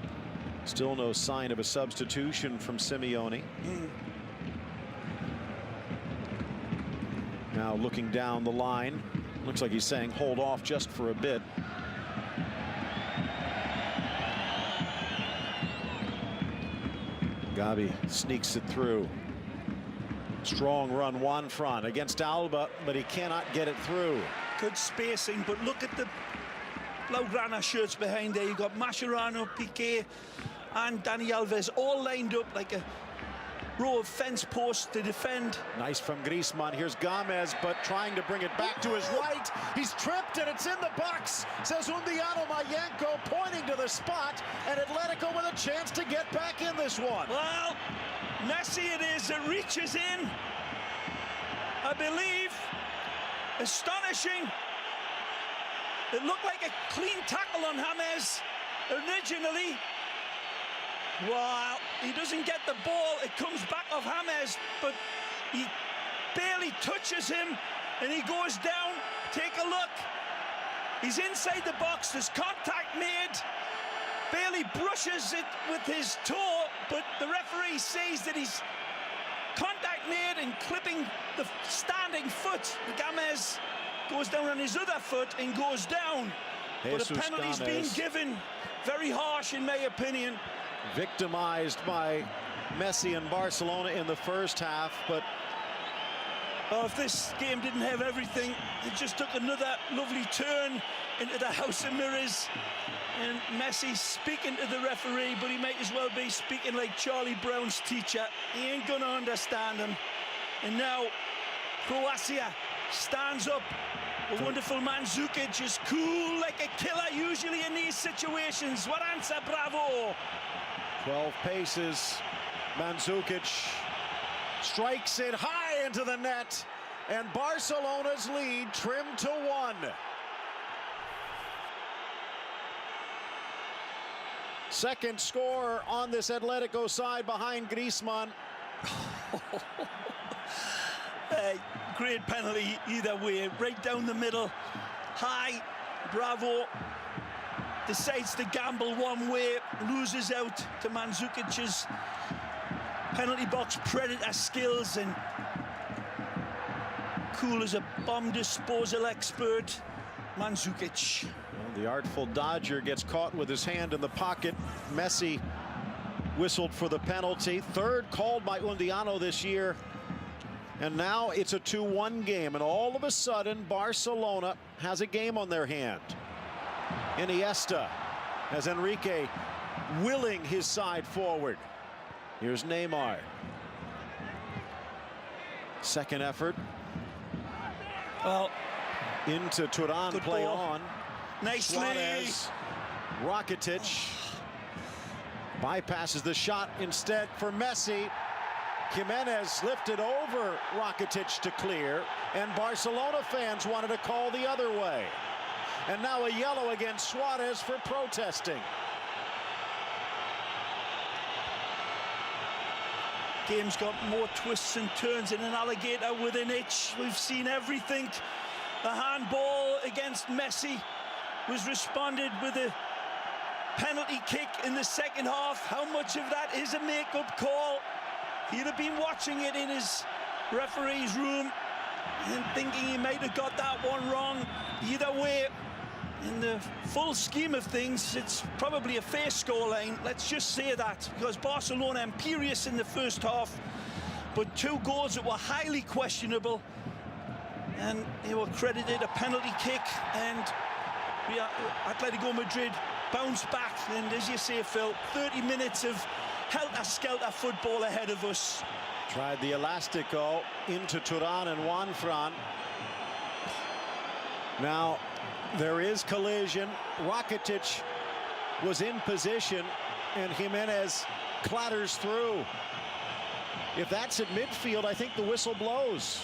Still no sign of a substitution from Simeone. Now looking down the line. Looks like he's saying hold off just for a bit. Gavi sneaks it through. Strong run Juan Fran against Alba, but he cannot get it through. Good spacing, but look at the Blaugrana shirts behind there. You've got Mascherano, Piqué, and Dani Alves all lined up like a row of fence posts to defend. Nice from Griezmann. Here's Gomez, but trying to bring it back to his right. He's tripped, and it's in the box, says Undiano Mayenko, pointing to the spot, and Atletico with a chance to get back in this one. Well, Messi it is that reaches in, I believe. Astonishing. It looked like a clean tackle on James originally. Wow, he doesn't get the ball. It comes back off James, but he barely touches him, and he goes down. Take a look. He's inside the box. There's contact made. Barely brushes it with his toe, but the referee says that he's contact made and clipping the standing foot. James goes down on his other foot and goes down. Jesus But a penalty's Gomez, been given. Very harsh, in my opinion. victimized by Messi and Barcelona in the first half, but oh, if this game didn't have everything, it just took another lovely turn into the House of Mirrors. And Messi speaking to the referee, but he might as well be speaking like Charlie Brown's teacher. He ain't gonna understand him. And now Croatia stands up. A wonderful Mandzukic is cool like a killer usually in these situations. What answer, bravo! 12 paces. Mandzukic strikes it high into the net, and Barcelona's lead trimmed to 1. Second scorer on this Atletico side behind Griezmann. Great penalty either way, right down the middle, high, bravo. Decides to gamble one way, loses out to Mandzukic's penalty box predator skills, and cool as a bomb disposal expert, Mandzukic. Well, the artful dodger gets caught with his hand in the pocket. Messi whistled for the penalty. Third called by Undiano this year. And now it's a 2-1 game, and all of a sudden Barcelona has a game on their hand. Iniesta has Enrique willing his side forward. Here's Neymar. Second effort. Well, into Turan, play ball. on. Nicely. Suarez, Rakitic bypasses the shot instead for Messi. Jimenez lifted over Rakitic to clear, and Barcelona fans wanted to call the other way. And now a yellow against Suarez for protesting. Game's got more twists and turns in an alligator with an itch. We've seen everything. The handball against Messi was responded with a penalty kick in the second half. How much of that is a make-up call? He'd have been watching it in his referee's room and thinking he might have got that one wrong. Either way, in the full scheme of things, it's probably a fair scoreline. Let's just say that, because Barcelona imperious in the first half, but 2 goals that were highly questionable, and they were credited a penalty kick, and Atletico Madrid bounced back. And as you say, Phil, 30 minutes of helter-skelter football ahead of us. Tried the elastico into Turan and Juanfran. Now there is collision. Rakitic was in position, and Jimenez clatters through. If that's at midfield, I think the whistle blows.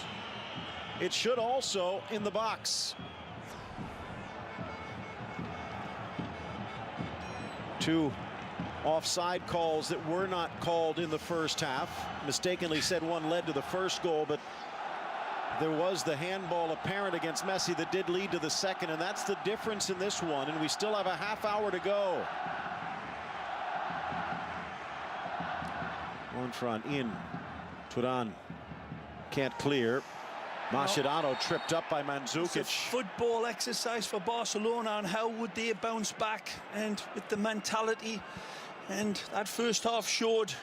It should also in the box. 2 offside calls that were not called in the first half. Mistakenly said one led to the first goal, but there was the handball apparent against Messi that did lead to the second, and that's the difference in this one, and we still have a half hour to go. On front in. Turan can't clear. Mascherano tripped up by Mandzukic. It's a football exercise for Barcelona on how would they bounce back, and with the mentality. And that first half showed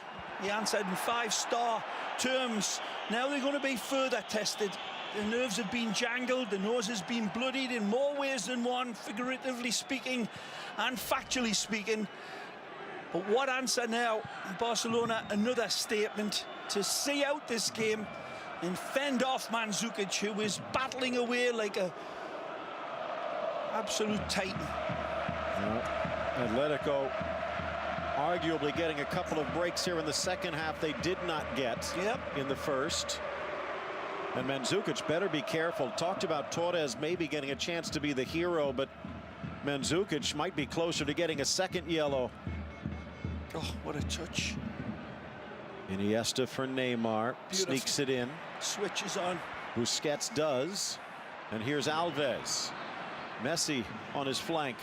the answer in 5-star terms. Now they're going to be further tested. The nerves have been jangled, the nose has been bloodied in more ways than one, figuratively speaking and factually speaking. But what answer now? Barcelona, another statement to see out this game and fend off Mandzukic, who is battling away like a absolute titan. Atletico arguably getting a couple of breaks here in the second half they did not get in the first. And Mandzukic better be careful. Talked about Torres maybe getting a chance to be the hero, but Mandzukic might be closer to getting a second yellow. Oh, what a touch. Iniesta for Neymar. Beautiful. Sneaks it in. Switches on. Busquets does. And here's Alves. Messi on his flank.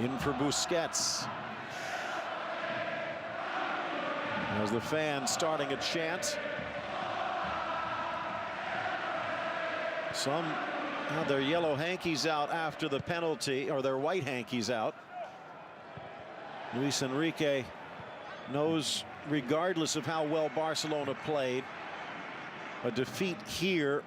In for Busquets. As the fans starting a chant. Some have their yellow hankies out after the penalty, or their white hankies out. Luis Enrique knows, regardless of how well Barcelona played, a defeat here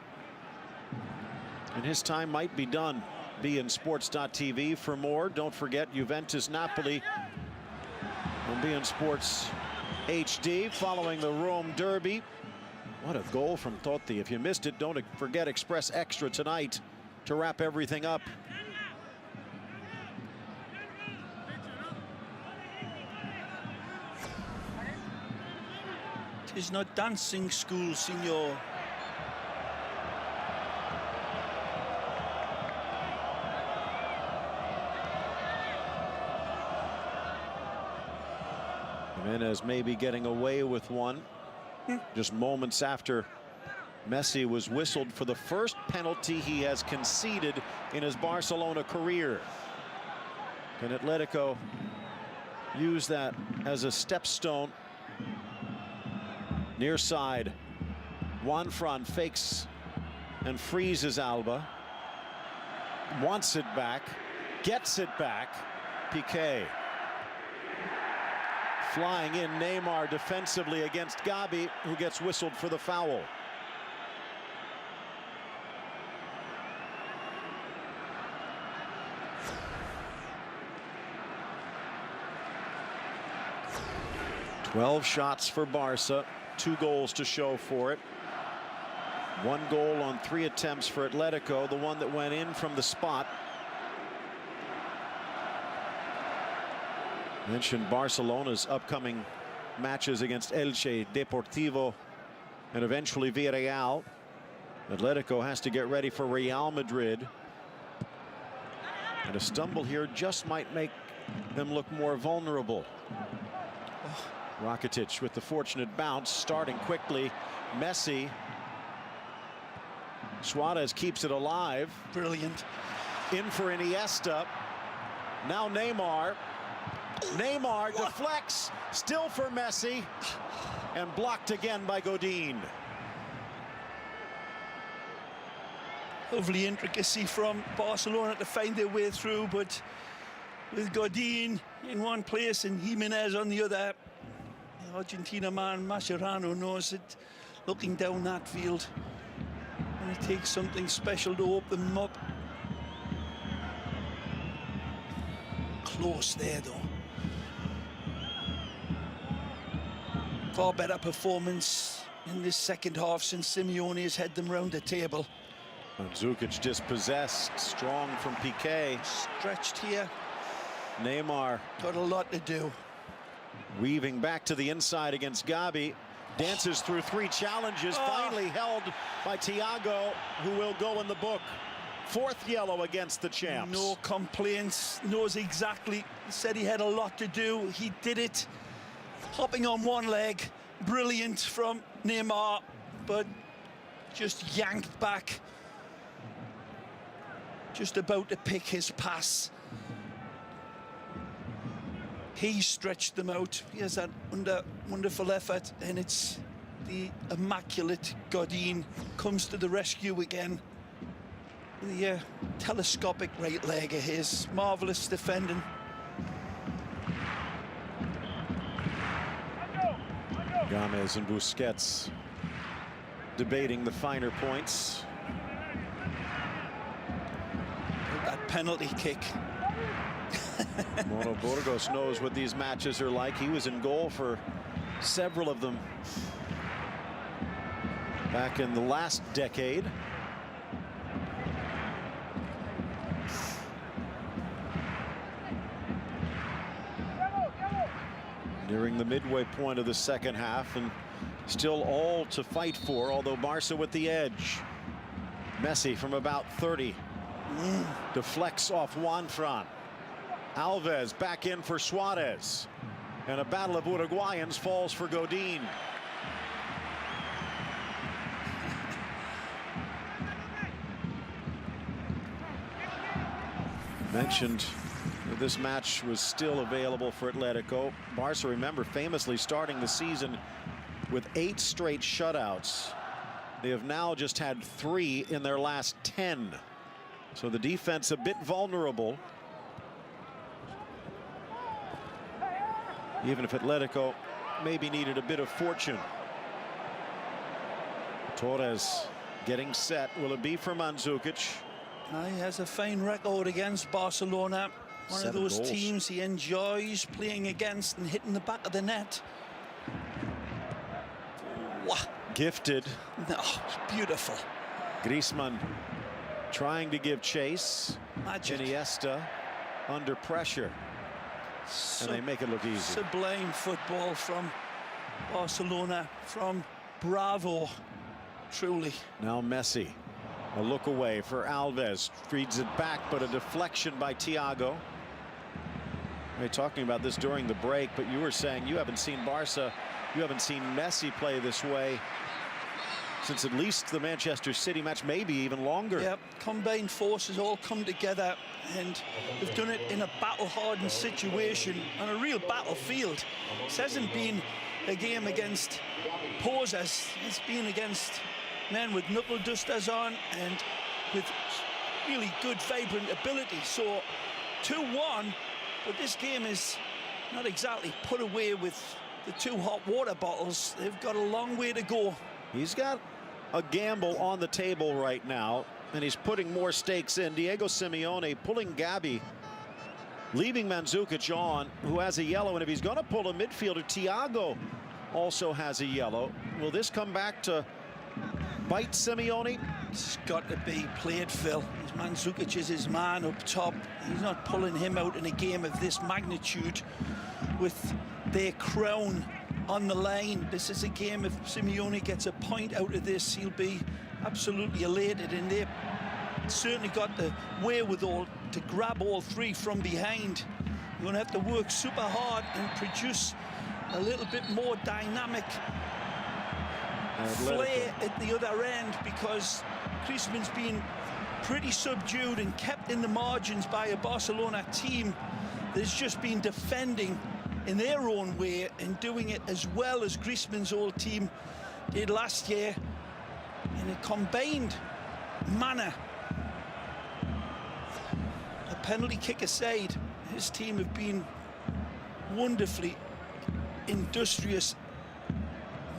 and his time might be done. Be in sports.tv for more. Don't forget Juventus Napoli on beIN Sports HD following the Rome derby. What a goal from Totti. If you missed it, don't forget Express Extra tonight to wrap everything up. Tis not dancing school, senor. Jimenez maybe getting away with one. Just moments after Messi was whistled for the first penalty he has conceded in his Barcelona career. Can Atletico use that as a stepstone? Near side, Juanfran fakes and freezes Alba. Wants it back, gets it back. Piqué. Flying in Neymar defensively against Gabi, who gets whistled for the foul. "12 shots for Barca, 2 goals to show for it. 1 goal on 3 attempts for Atletico, the one that went in from the spot. Mentioned Barcelona's upcoming matches against Elche, Deportivo, and eventually Villarreal. Atletico has to get ready for Real Madrid. And a stumble here just might make them look more vulnerable. Rakitic with the fortunate bounce, starting quickly. Messi. Suarez keeps it alive. Brilliant. In for Iniesta. Now Neymar. Neymar deflects, still for Messi, and blocked again by Godin. Lovely intricacy from Barcelona to find their way through, but with Godin in one place and Jimenez on the other, the Argentina man Mascherano knows that looking down that field, and it takes something special to open them up. Close there though. Far better performance in this second half since Simeone has had them round the table. Mandzukic dispossessed, strong from Piqué. Stretched here. Neymar got a lot to do. Weaving back to the inside against Gabi. Dances through 3 challenges, finally held by Thiago, who will go in the book. 4th yellow against the champs. No complaints, knows exactly, said he had a lot to do, he did it. Hopping on one leg, brilliant from Neymar, but just yanked back. Just about to pick his pass. He stretched them out. He has that wonderful effort, and it's the immaculate Godin comes to the rescue again. The telescopic right leg of his, marvelous defending. Gomez and Busquets debating the finer points. That penalty kick. Mono Burgos knows what these matches are like. He was in goal for several of them back in the last decade. Nearing the midway point of the second half, and still all to fight for, although Barca with the edge. Messi from about 30 deflects off Juanfran. Alves back in for Suarez, and a battle of Uruguayans falls for Godin. Mentioned that this match was still available for Atletico. Barca, remember, famously starting the season with 8 straight shutouts. They have now just had 3 in their last 10. So the defense a bit vulnerable. even if Atletico maybe needed a bit of fortune. Torres getting set. Will it be for Mandzukic? He has a fine record against Barcelona. One of those teams he enjoys playing against and hitting the back of the net. Wow. Gifted. No, it's beautiful. Griezmann trying to give chase. Magic. Iniesta under pressure. And they make it look easy. Sublime football from Barcelona, from Bravo, truly. Now Messi, a look away for Alves, feeds it back, but a deflection by Thiago. We were talking about this during the break, but you were saying you haven't seen Barca, you haven't seen Messi play this way since at least the Manchester City match, maybe even longer. Yep, combined forces all come together, and they've done it in a battle-hardened situation on a real battlefield. This hasn't been a game against posers, it's been against men with knuckle dusters on and with really good, vibrant ability. So 2-1, but this game is not exactly put away with the two hot water bottles. They've got a long way to go. He's got a gamble on the table right now, and he's putting more stakes in. Diego Simeone pulling Gabi, leaving Mandzukic on, who has a yellow, and if he's going to pull a midfielder, Thiago also has a yellow. Will this come back to bite Simeone? It's got to be played, Phil. Mandzukic is his man up top. He's not pulling him out in a game of this magnitude with their crown on the line. This is a game, if Simeone gets a point out of this, he'll be absolutely elated, and they've certainly got the wherewithal to grab all three from behind. You're going to have to work super hard and produce a little bit more dynamic flair at the other end, because Griezmann's been pretty subdued and kept in the margins by a Barcelona team that's just been defending in their own way and doing it as well as Griezmann's old team did last year in a combined manner. A penalty kick aside, his team have been wonderfully industrious,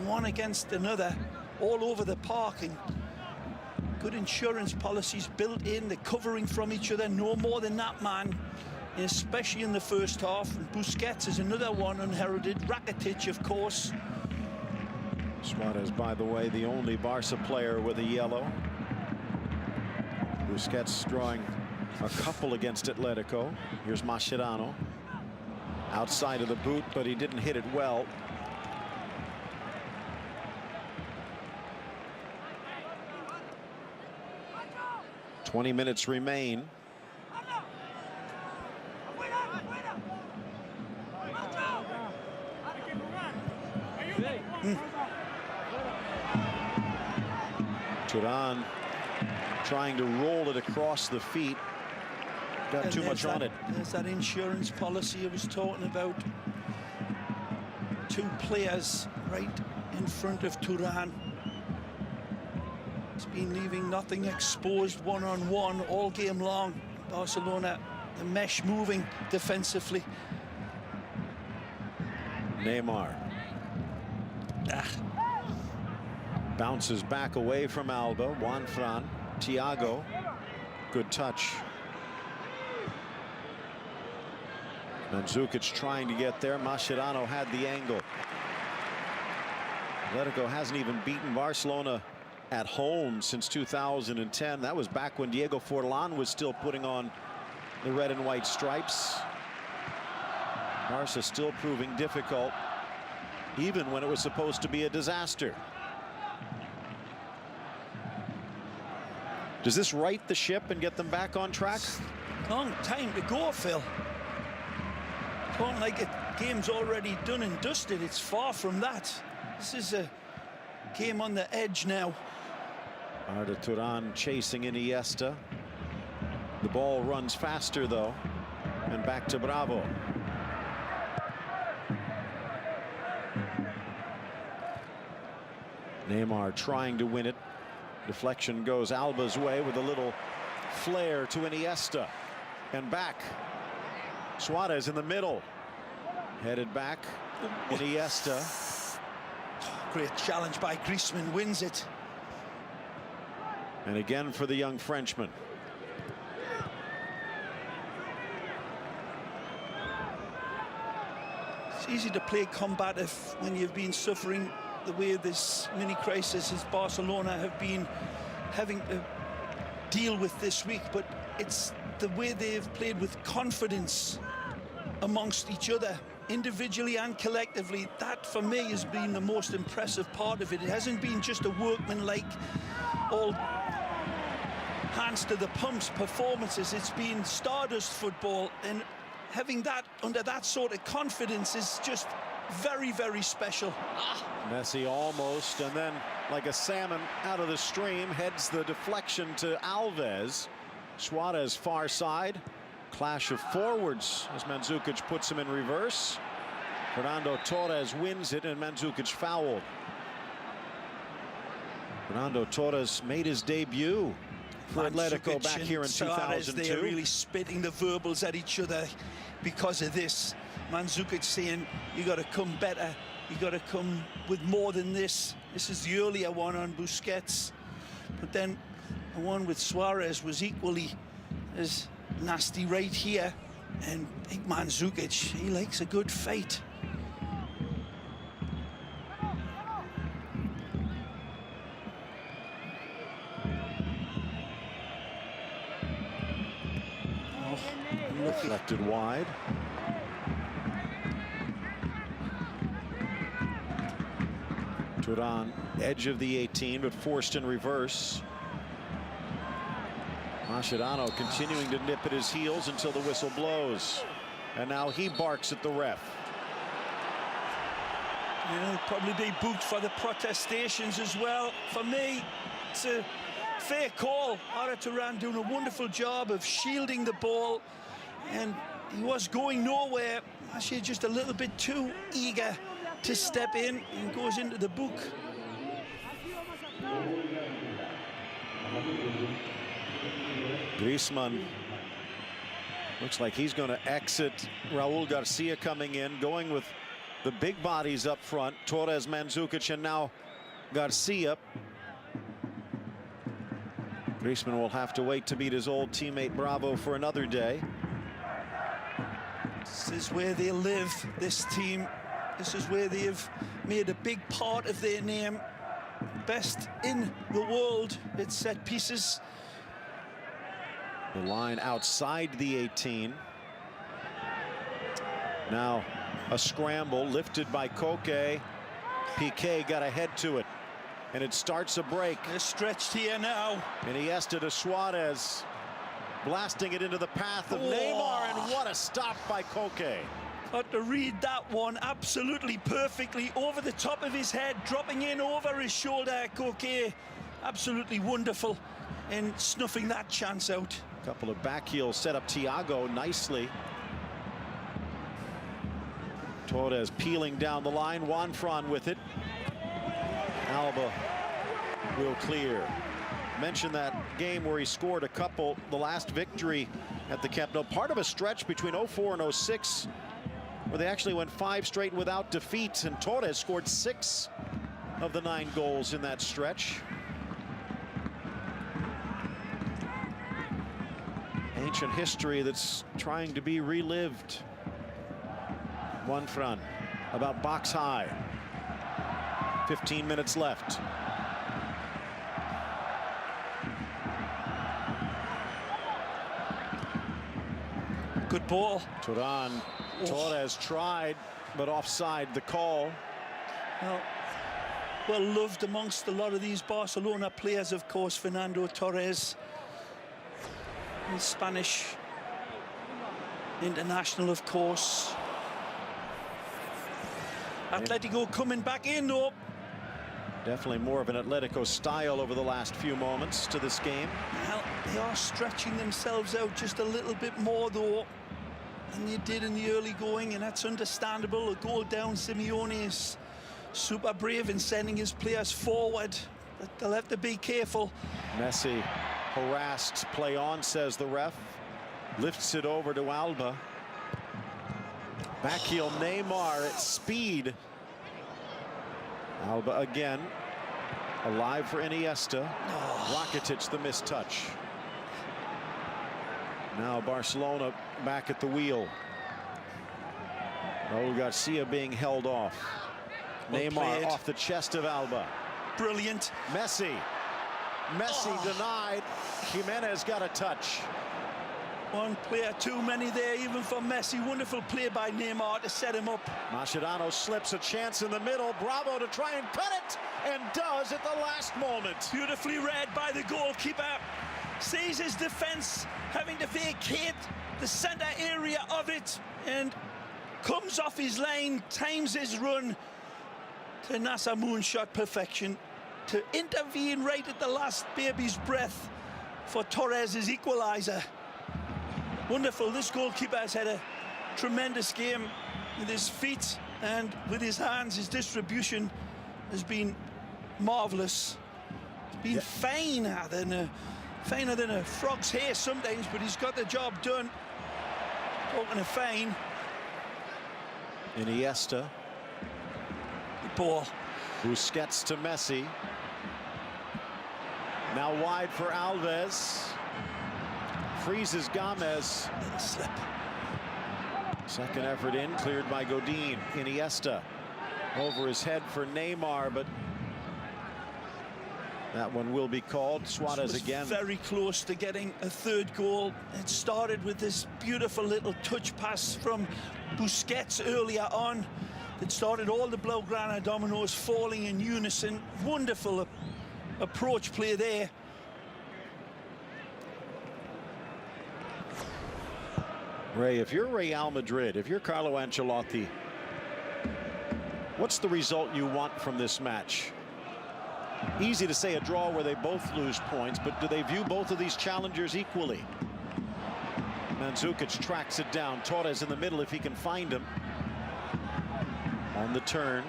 one against another, all over the park, and good insurance policies built in. They're covering from each other, no more than that man, especially in the first half. And Busquets is another one unheralded. Rakitic, of course. Suarez, by the way, the only Barca player with a yellow. Busquets drawing a couple against Atletico. Here's Mascherano. Outside of the boot, but he didn't hit it well. "20 minutes remain. Turan trying to roll it across the feet. Got too much on it. There's that insurance policy I was talking about. Two players right in front of Turan. He's been leaving nothing exposed one-on-one all game long. Barcelona, the mesh moving defensively. Neymar. Bounces back away from Alba. Juan Fran. Thiago. Good touch. Mandzukic trying to get there. Mascherano had the angle. Atletico hasn't even beaten Barcelona at home since 2010. That was back when Diego Forlan was still putting on the red and white stripes. Barca still proving difficult, even when it was supposed to be a disaster. Does this right the ship and get them back on track? Long time to go, Phil. Don't like it. Game's already done and dusted. It's far from that. This is a game on the edge now. Arda Turan chasing Iniesta. The ball runs faster though, and back to Bravo. Neymar trying to win it. Deflection goes Alba's way with a little flair to Iniesta. And back. Suarez in the middle. Headed back, Iniesta. Great challenge by Griezmann, wins it. And again for the young Frenchman. It's easy to play combative when you've been suffering the way this mini crisis as Barcelona have been having to deal with this week, but it's the way they've played with confidence amongst each other, individually and collectively. That for me has been the most impressive part of it. It hasn't been just a workman-like all hands to the pumps performances. It's been stardust football, and having that under that sort of confidence is just very, very special. Messi almost, and then like a salmon out of the stream heads the deflection to Alves. Suarez far side. Clash of forwards as Mandzukic puts him in reverse. Fernando Torres wins it, and Mandzukic fouled. Fernando Torres made his debut for Atletico back here in 2002. They're really spitting the verbals at each other because of this. Mandzukic saying, you got to come better, you got to come with more than this. This is the earlier one on Busquets, but then the one with Suarez was equally as nasty right here. And big Mandzukic, he likes a good fight. Reflected wide. Turan, edge of the 18, but forced in reverse. Mascherano continuing to nip at his heels until the whistle blows. And now he barks at the ref. He'll probably be booked for the protestations as well. For me, it's a fair call. Ara Turan doing a wonderful job of shielding the ball, and he was going nowhere. Actually, just a little bit too eager to step in and goes into the book. Griezmann looks like he's going to exit. Raul Garcia coming in, going with the big bodies up front. Torres, Mandzukic, and now Garcia. Griezmann will have to wait to meet his old teammate Bravo for another day. This is where they live, this team. This is where they have made a big part of their name. Best in the world at set pieces. The line outside the 18. Now a scramble lifted by Koke. Piqué got ahead to it, and it starts a break. They're stretched here now. Iniesta to Suarez, blasting it into the path of Neymar, and what a stop by Koke. Got to read that one absolutely perfectly, over the top of his head, dropping in over his shoulder. Koke, absolutely wonderful in snuffing that chance out. Couple of back heels set up Thiago nicely. Torres peeling down the line. Juanfran with it. Alba will clear. Mentioned that game where he scored a couple, the last victory at the Camp Nou, part of a stretch between 04 and 06 where they actually went 5 straight without defeat, and Torres scored 6 of the 9 goals in that stretch. Ancient history that's trying to be relived. Juanfran about box high. 15 minutes left. Good ball. Turan. Torres tried, but offside the call. Well loved amongst a lot of these Barcelona players, of course, Fernando Torres. Spanish international, of course. Atletico coming back in, though. Definitely more of an Atletico style over the last few moments to this game. Well, they are stretching themselves out just a little bit more, though, than they did in the early going, and that's understandable. A goal down, Simeone is super brave in sending his players forward, but they'll have to be careful. Messi harassed, play on, says the ref. Lifts it over to Alba. Back heel Neymar at speed. Alba again. Alive for Iniesta. Rakitic the missed touch. Now Barcelona back at the wheel. Raul Garcia being held off. Neymar off the chest of Alba. Brilliant. Messi denied. Jimenez got a touch. One player too many there, even for Messi. Wonderful play by Neymar to set him up. Mascherano slips a chance in the middle. Bravo to try and cut it, and does at the last moment. Beautifully read by the goalkeeper. Sees his defense having to vacate the center area of it, and comes off his lane, times his run to Nasser moonshot perfection, to intervene right at the last baby's breath for Torres' equalizer. Wonderful. This goalkeeper has had a tremendous game with his feet and with his hands. His distribution has been marvelous. It's been finer than a frog's hair sometimes, but he's got the job done. Talking of fine. Iniesta. The ball. Busquets to Messi. Now wide for Alves. Freezes Gomez. Slip. Second effort in, cleared by Godin. Iniesta over his head for Neymar, but that one will be called. Suarez again. Very close to getting a third goal. It started with this beautiful little touch pass from Busquets earlier on. It started all the Blaugrana dominoes falling in unison. Wonderful approach play there. Ray, if you're Real Madrid, if you're Carlo Ancelotti, what's the result you want from this match? Easy to say a draw where they both lose points, but do they view both of these challengers equally? Mandzukic tracks it down. Torres in the middle if he can find him. On the turn.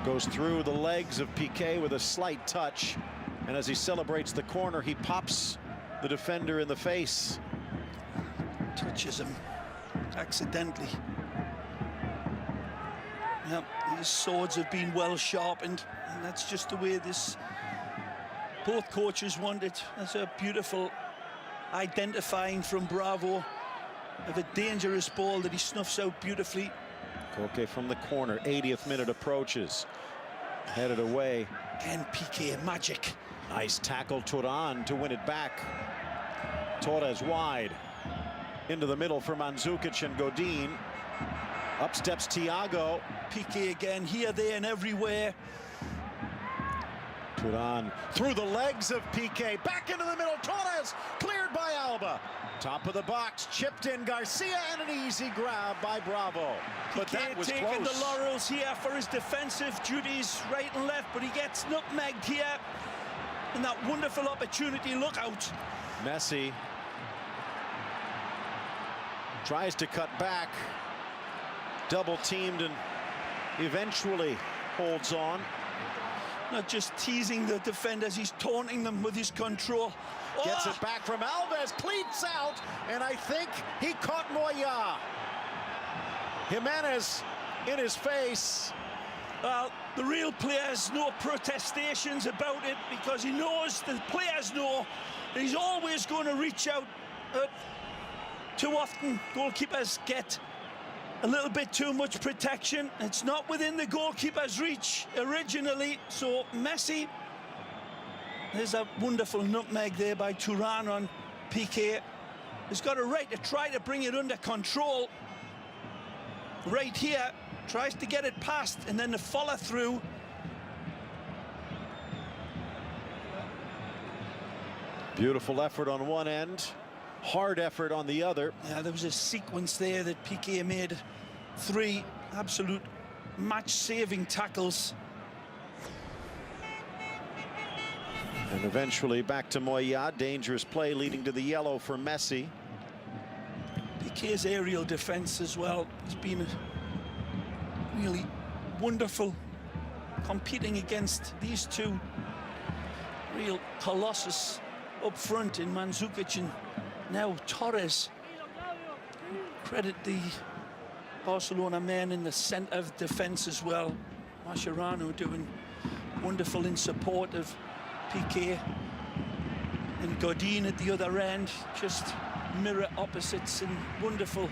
Goes through the legs of Piqué with a slight touch. And as he celebrates the corner, he pops the defender in the face. Touches him accidentally. Yep, his swords have been well sharpened, and that's just the way this both coaches want it. That's a beautiful identifying from Bravo of a dangerous ball that he snuffs out beautifully. Koke from the corner. 80th minute approaches. Headed away. Again, Piqué, magic. Nice tackle, Turan to win it back. Torres wide. Into the middle for Mandzukic and Godin. Up steps Thiago. Piqué again, here, there, and everywhere. Turan through the legs of Piqué. Back into the middle. Torres cleared by Alba. Top of the box, chipped in Garcia, and an easy grab by Bravo. But that was taking close. the laurels here for his defensive duties right and left, but he gets nutmegged here. And that wonderful opportunity, look out. Messi tries to cut back, double teamed, and eventually holds on. Not just teasing the defenders, he's taunting them with his control. Gets it back from Alves, pleats out, and I think he caught Moya. Jimenez in his face. Well, the real players, no protestations about it, because he knows, the players know, that he's always going to reach out. Too often, goalkeepers get a little bit too much protection. It's not within the goalkeeper's reach originally. So Messi, there's a wonderful nutmeg there by Turan on Piqué. He's got a right to try to bring it under control. Right here, tries to get it past, and then the follow through. Beautiful effort on one end. Hard effort on the other. Yeah, there was a sequence there that Piqué made 3 absolute match-saving tackles. And eventually back to Moya. Dangerous play leading to the yellow for Messi. Piqué's aerial defense as well has been really wonderful, competing against these two real colossus up front in Mandzukic and now Torres. Credit the Barcelona men in the centre of defence as well. Mascherano doing wonderful in support of Piqué. And Godin at the other end, just mirror opposites and wonderful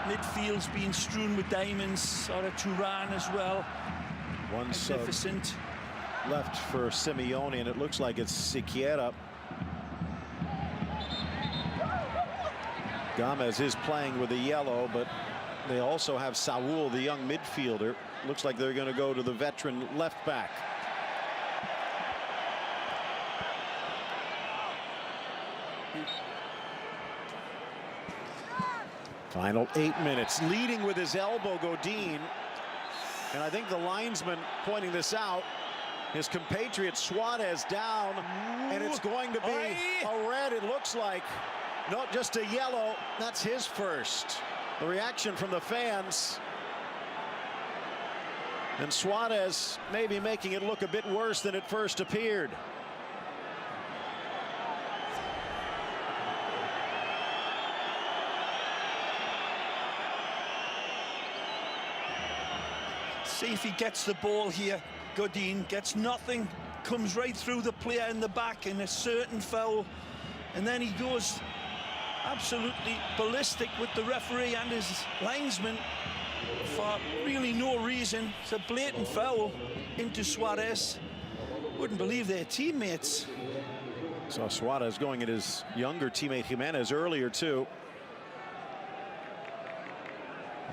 midfields being strewn with diamonds. Or a Turan as well. One magnificent. Left for Simeone, and it looks like it's Siqueira. Gomez is playing with a yellow, but they also have Saúl, the young midfielder. Looks like they're going to go to the veteran left back. Final 8 minutes. Leading with his elbow, Godin. And I think the linesman pointing this out, his compatriot Suarez down, and it's going to be a red, it looks like. Not just a yellow. That's his first. The reaction from the fans. And Suarez maybe making it look a bit worse than it first appeared. See if he gets the ball here. Godin gets nothing, comes right through the player in the back in a certain foul, and then he goes absolutely ballistic with the referee and his linesman for really no reason. It's a blatant foul into Suarez. Wouldn't believe they're teammates. Saw Suarez going at his younger teammate Jimenez earlier too.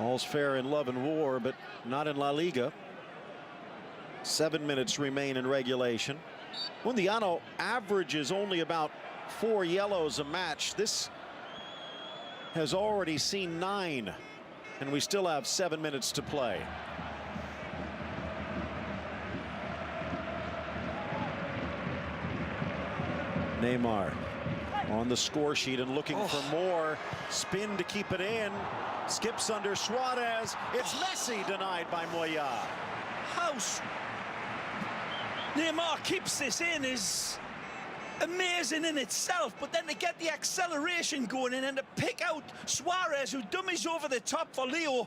All's fair in love and war, but not in La Liga. 7 minutes remain in regulation. Mundiano averages only about 4 yellows a match. This has already seen 9, and we still have 7 minutes to play. Neymar on the score sheet and looking for more. Spin to keep it in. Skips under Suarez. It's Messi denied by Moya. House. Neymar keeps this in is amazing in itself, but then to get the acceleration going in and to pick out Suarez, who dummies over the top for Leo,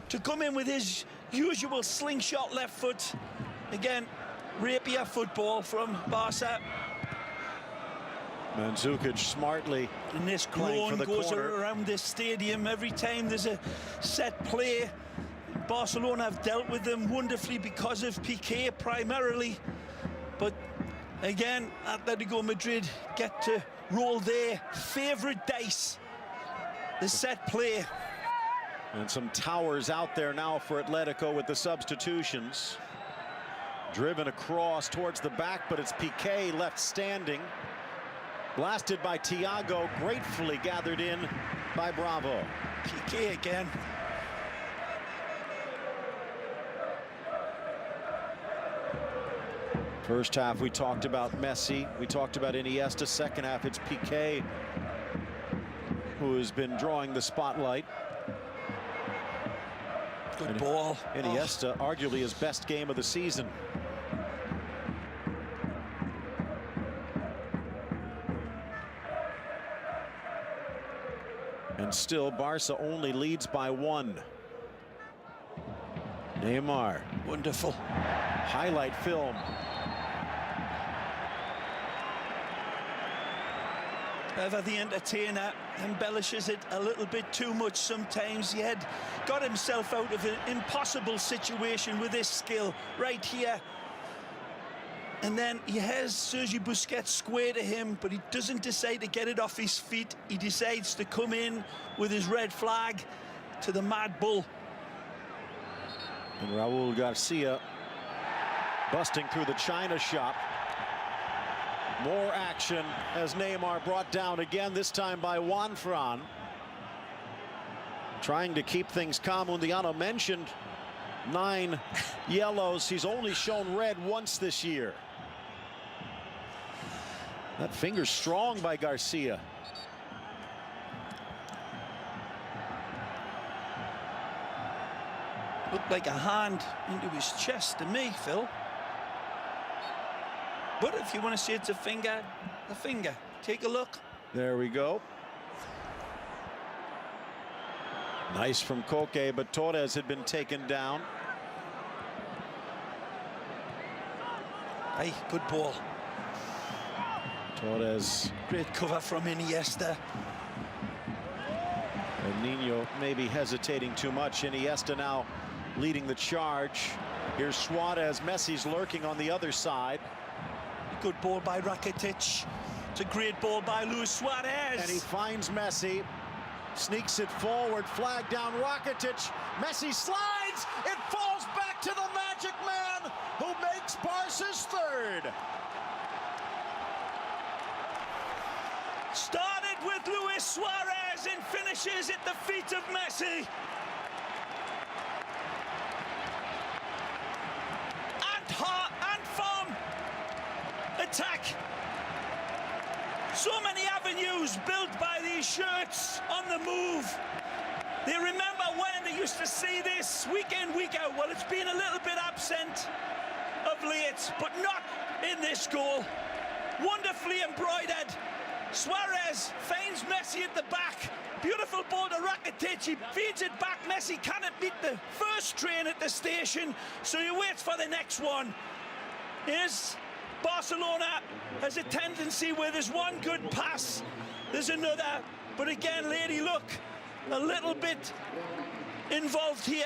to come in with his usual slingshot left foot. Again, rapier football from Barca. Mandzukic smartly. And this groan goes around this stadium every time there's a set play. Barcelona have dealt with them wonderfully because of Piqué primarily. But again, Atletico Madrid get to roll their favourite dice, the set play. And some towers out there now for Atletico with the substitutions. Driven across towards the back, but it's Piqué left standing. Blasted by Thiago, gratefully gathered in by Bravo. Piqué again. First half we talked about Messi, we talked about Iniesta. Second half it's Piqué who has been drawing the spotlight. Good ball. Iniesta, arguably his best game of the season. And still Barca only leads by 1. Neymar. Wonderful. Highlight film. Ever the entertainer embellishes it a little bit too much sometimes. He had got himself out of an impossible situation with this skill right here. And then he has Sergi Busquets square to him, but he doesn't decide to get it off his feet. He decides to come in with his red flag to the Mad Bull. And Raúl Garcia busting through the China shop. More action as Neymar brought down again, this time by Juan Fran. Trying to keep things calm. Mundiano mentioned 9 yellows. He's only shown red once this year. That finger's strong by Garcia. Looked like a hand into his chest to me, Phil. But if you want to say it's a finger, the finger. Take a look. There we go. Nice from Koke, but Torres had been taken down. Hey, good ball. Torres. Great cover from Iniesta. And Nino maybe hesitating too much. Iniesta now leading the charge. Here's Suarez. Messi's lurking on the other side. Good ball by Rakitic. It's a great ball by Luis Suarez. And he finds Messi. Sneaks it forward. Flag down Rakitic. Messi slides. It falls back to the magic man who makes Barca's third. Started with Luis Suarez and finishes at the feet of Messi. And farm attack. So many avenues built by these shirts on the move. They remember when they used to see this week in, week out. Well, it's been a little bit absent of late, but not in this goal. Wonderfully embroidered. Suarez finds Messi at the back. Beautiful ball to Rakitic. He feeds it back. Messi cannot beat the first train at the station, so he waits for the next one. Here's Barcelona has a tendency where there's one good pass, there's another. But again, lady, look, a little bit involved here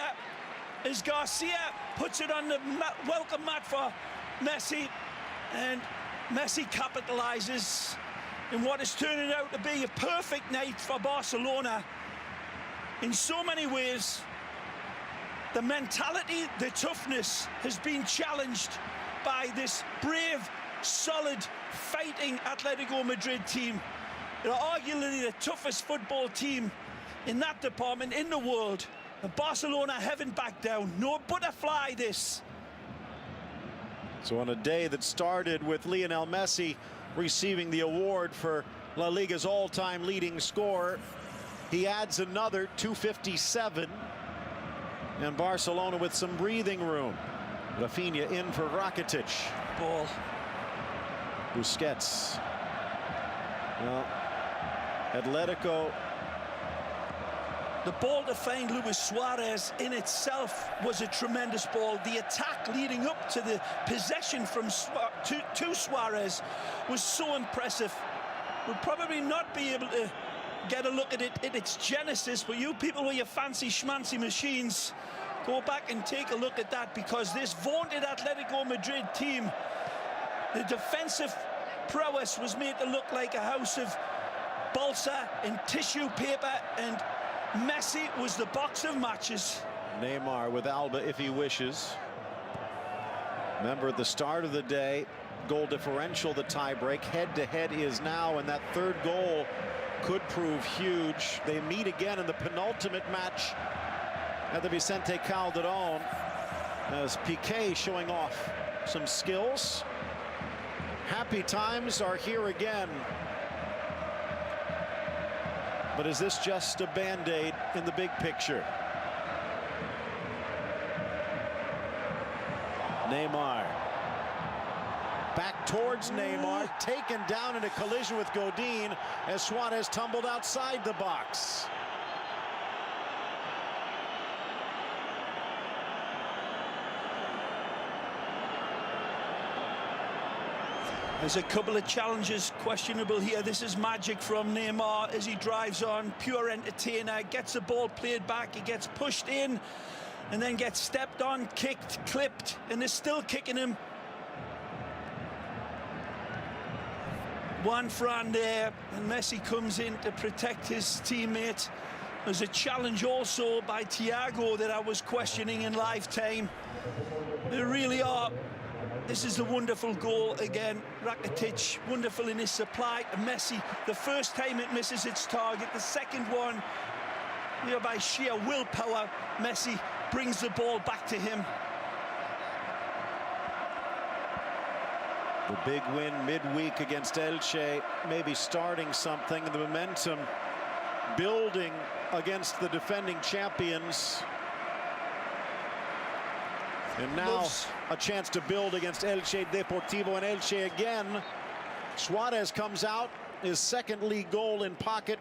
as Garcia puts it on the welcome mat for Messi. And Messi capitalizes in what is turning out to be a perfect night for Barcelona in so many ways. The mentality, the toughness has been challenged by this brave, solid, fighting Atletico Madrid team. They're arguably the toughest football team in that department in the world. And Barcelona haven't backed down. No butterfly this. So on a day that started with Lionel Messi receiving the award for La Liga's all-time leading scorer, he adds another 257. And Barcelona with some breathing room. Rafinha in for Rakitic. Ball. Busquets. Well, Atletico. The ball to find Luis Suarez in itself was a tremendous ball. The attack leading up to the possession from to Suarez was so impressive. We'll probably not be able to get a look at it in its genesis, but you people with your fancy schmancy machines, go back and take a look at that, because this vaunted Atletico Madrid team, the defensive prowess was made to look like a house of balsa and tissue paper, and Messi was the box of matches. Neymar with Alba if he wishes. Remember, at the start of the day, goal differential, the tie-break. Head-to-head is now, and that third goal could prove huge. They meet again in the penultimate match at the Vicente Calderón, as Piqué showing off some skills. Happy times are here again. But is this just a band-aid in the big picture? Neymar. Back towards Neymar, taken down in a collision with Godin as Suarez tumbled outside the box. There's a couple of challenges questionable here. This is magic from Neymar as he drives on, pure entertainer, gets the ball played back, he gets pushed in and then gets stepped on, kicked, clipped, and they're still kicking him. Juan Fran there, and Messi comes in to protect his teammate. There's a challenge also by Thiago that I was questioning in live time. They really are. This is a wonderful goal again. Rakitic, wonderful in his supply. Messi, the first time it misses its target. The second one, here by sheer willpower, Messi brings the ball back to him. The big win midweek against Elche, maybe starting something, and the momentum building against the defending champions. And now a chance to build against Elche Deportivo, and Elche again. Suarez comes out, his second league goal in pocket.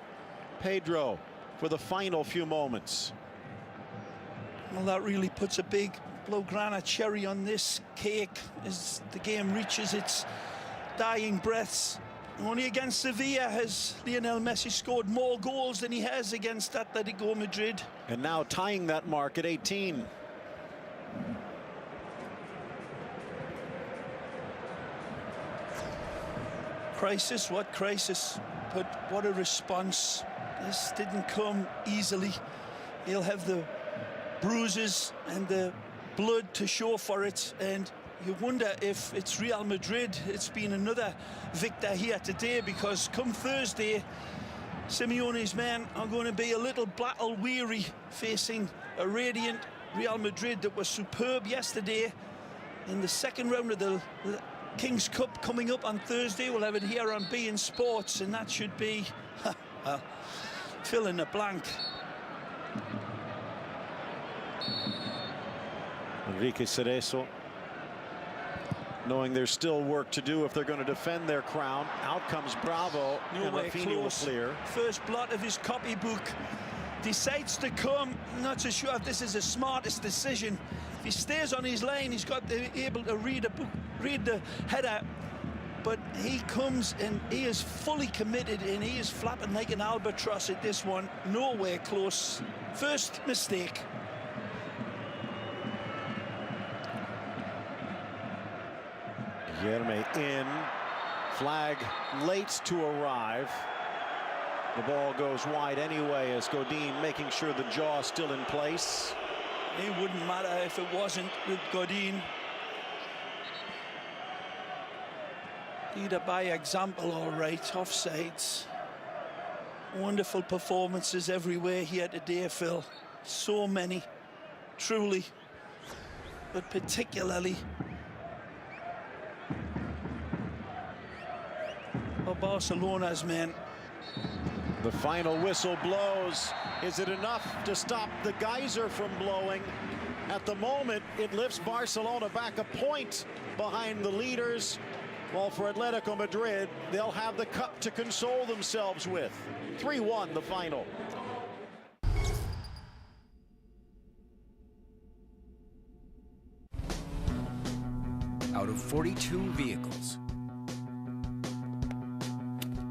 Pedro for the final few moments. Well, that really puts a big blaugrana cherry on this cake as the game reaches its dying breaths. Only against Sevilla has Lionel Messi scored more goals than he has against Atletico Madrid. And now tying that mark at 18. Crisis, what crisis? But what a response. This didn't come easily. He'll have the bruises and the blood to show for it, and you wonder if it's Real Madrid. It's been another victor here today, because come Thursday, Simeone's men are going to be a little battle weary, facing a radiant Real Madrid that was superb yesterday in the second round of the King's Cup coming up on Thursday. We'll have it here on beIN Sports, and that should be fill in the blank. Enrique Cerezo, knowing there's still work to do if they're going to defend their crown. Out comes Bravo, and Rafinha will clear. First blot of his copybook. Decides to come. Not so sure if this is the smartest decision. If he stays on his lane, he's got to be able to read the header. But he comes and he is fully committed, and he is flapping like an albatross at this one. Nowhere close. First mistake. Guilherme in. Flag late to arrive. The ball goes wide anyway, as Godin making sure the jaw is still in place. It wouldn't matter if it wasn't with Godin. Leader by example, all right. Offsides. Wonderful performances everywhere here today, Phil. So many, truly, but particularly for Barcelona's men. The final whistle blows. Is it enough to stop the geyser from blowing? At the moment, it lifts Barcelona back a point behind the leaders. Well, for Atletico Madrid, they'll have the cup to console themselves with. 3-1 the final. Out of 42 vehicles,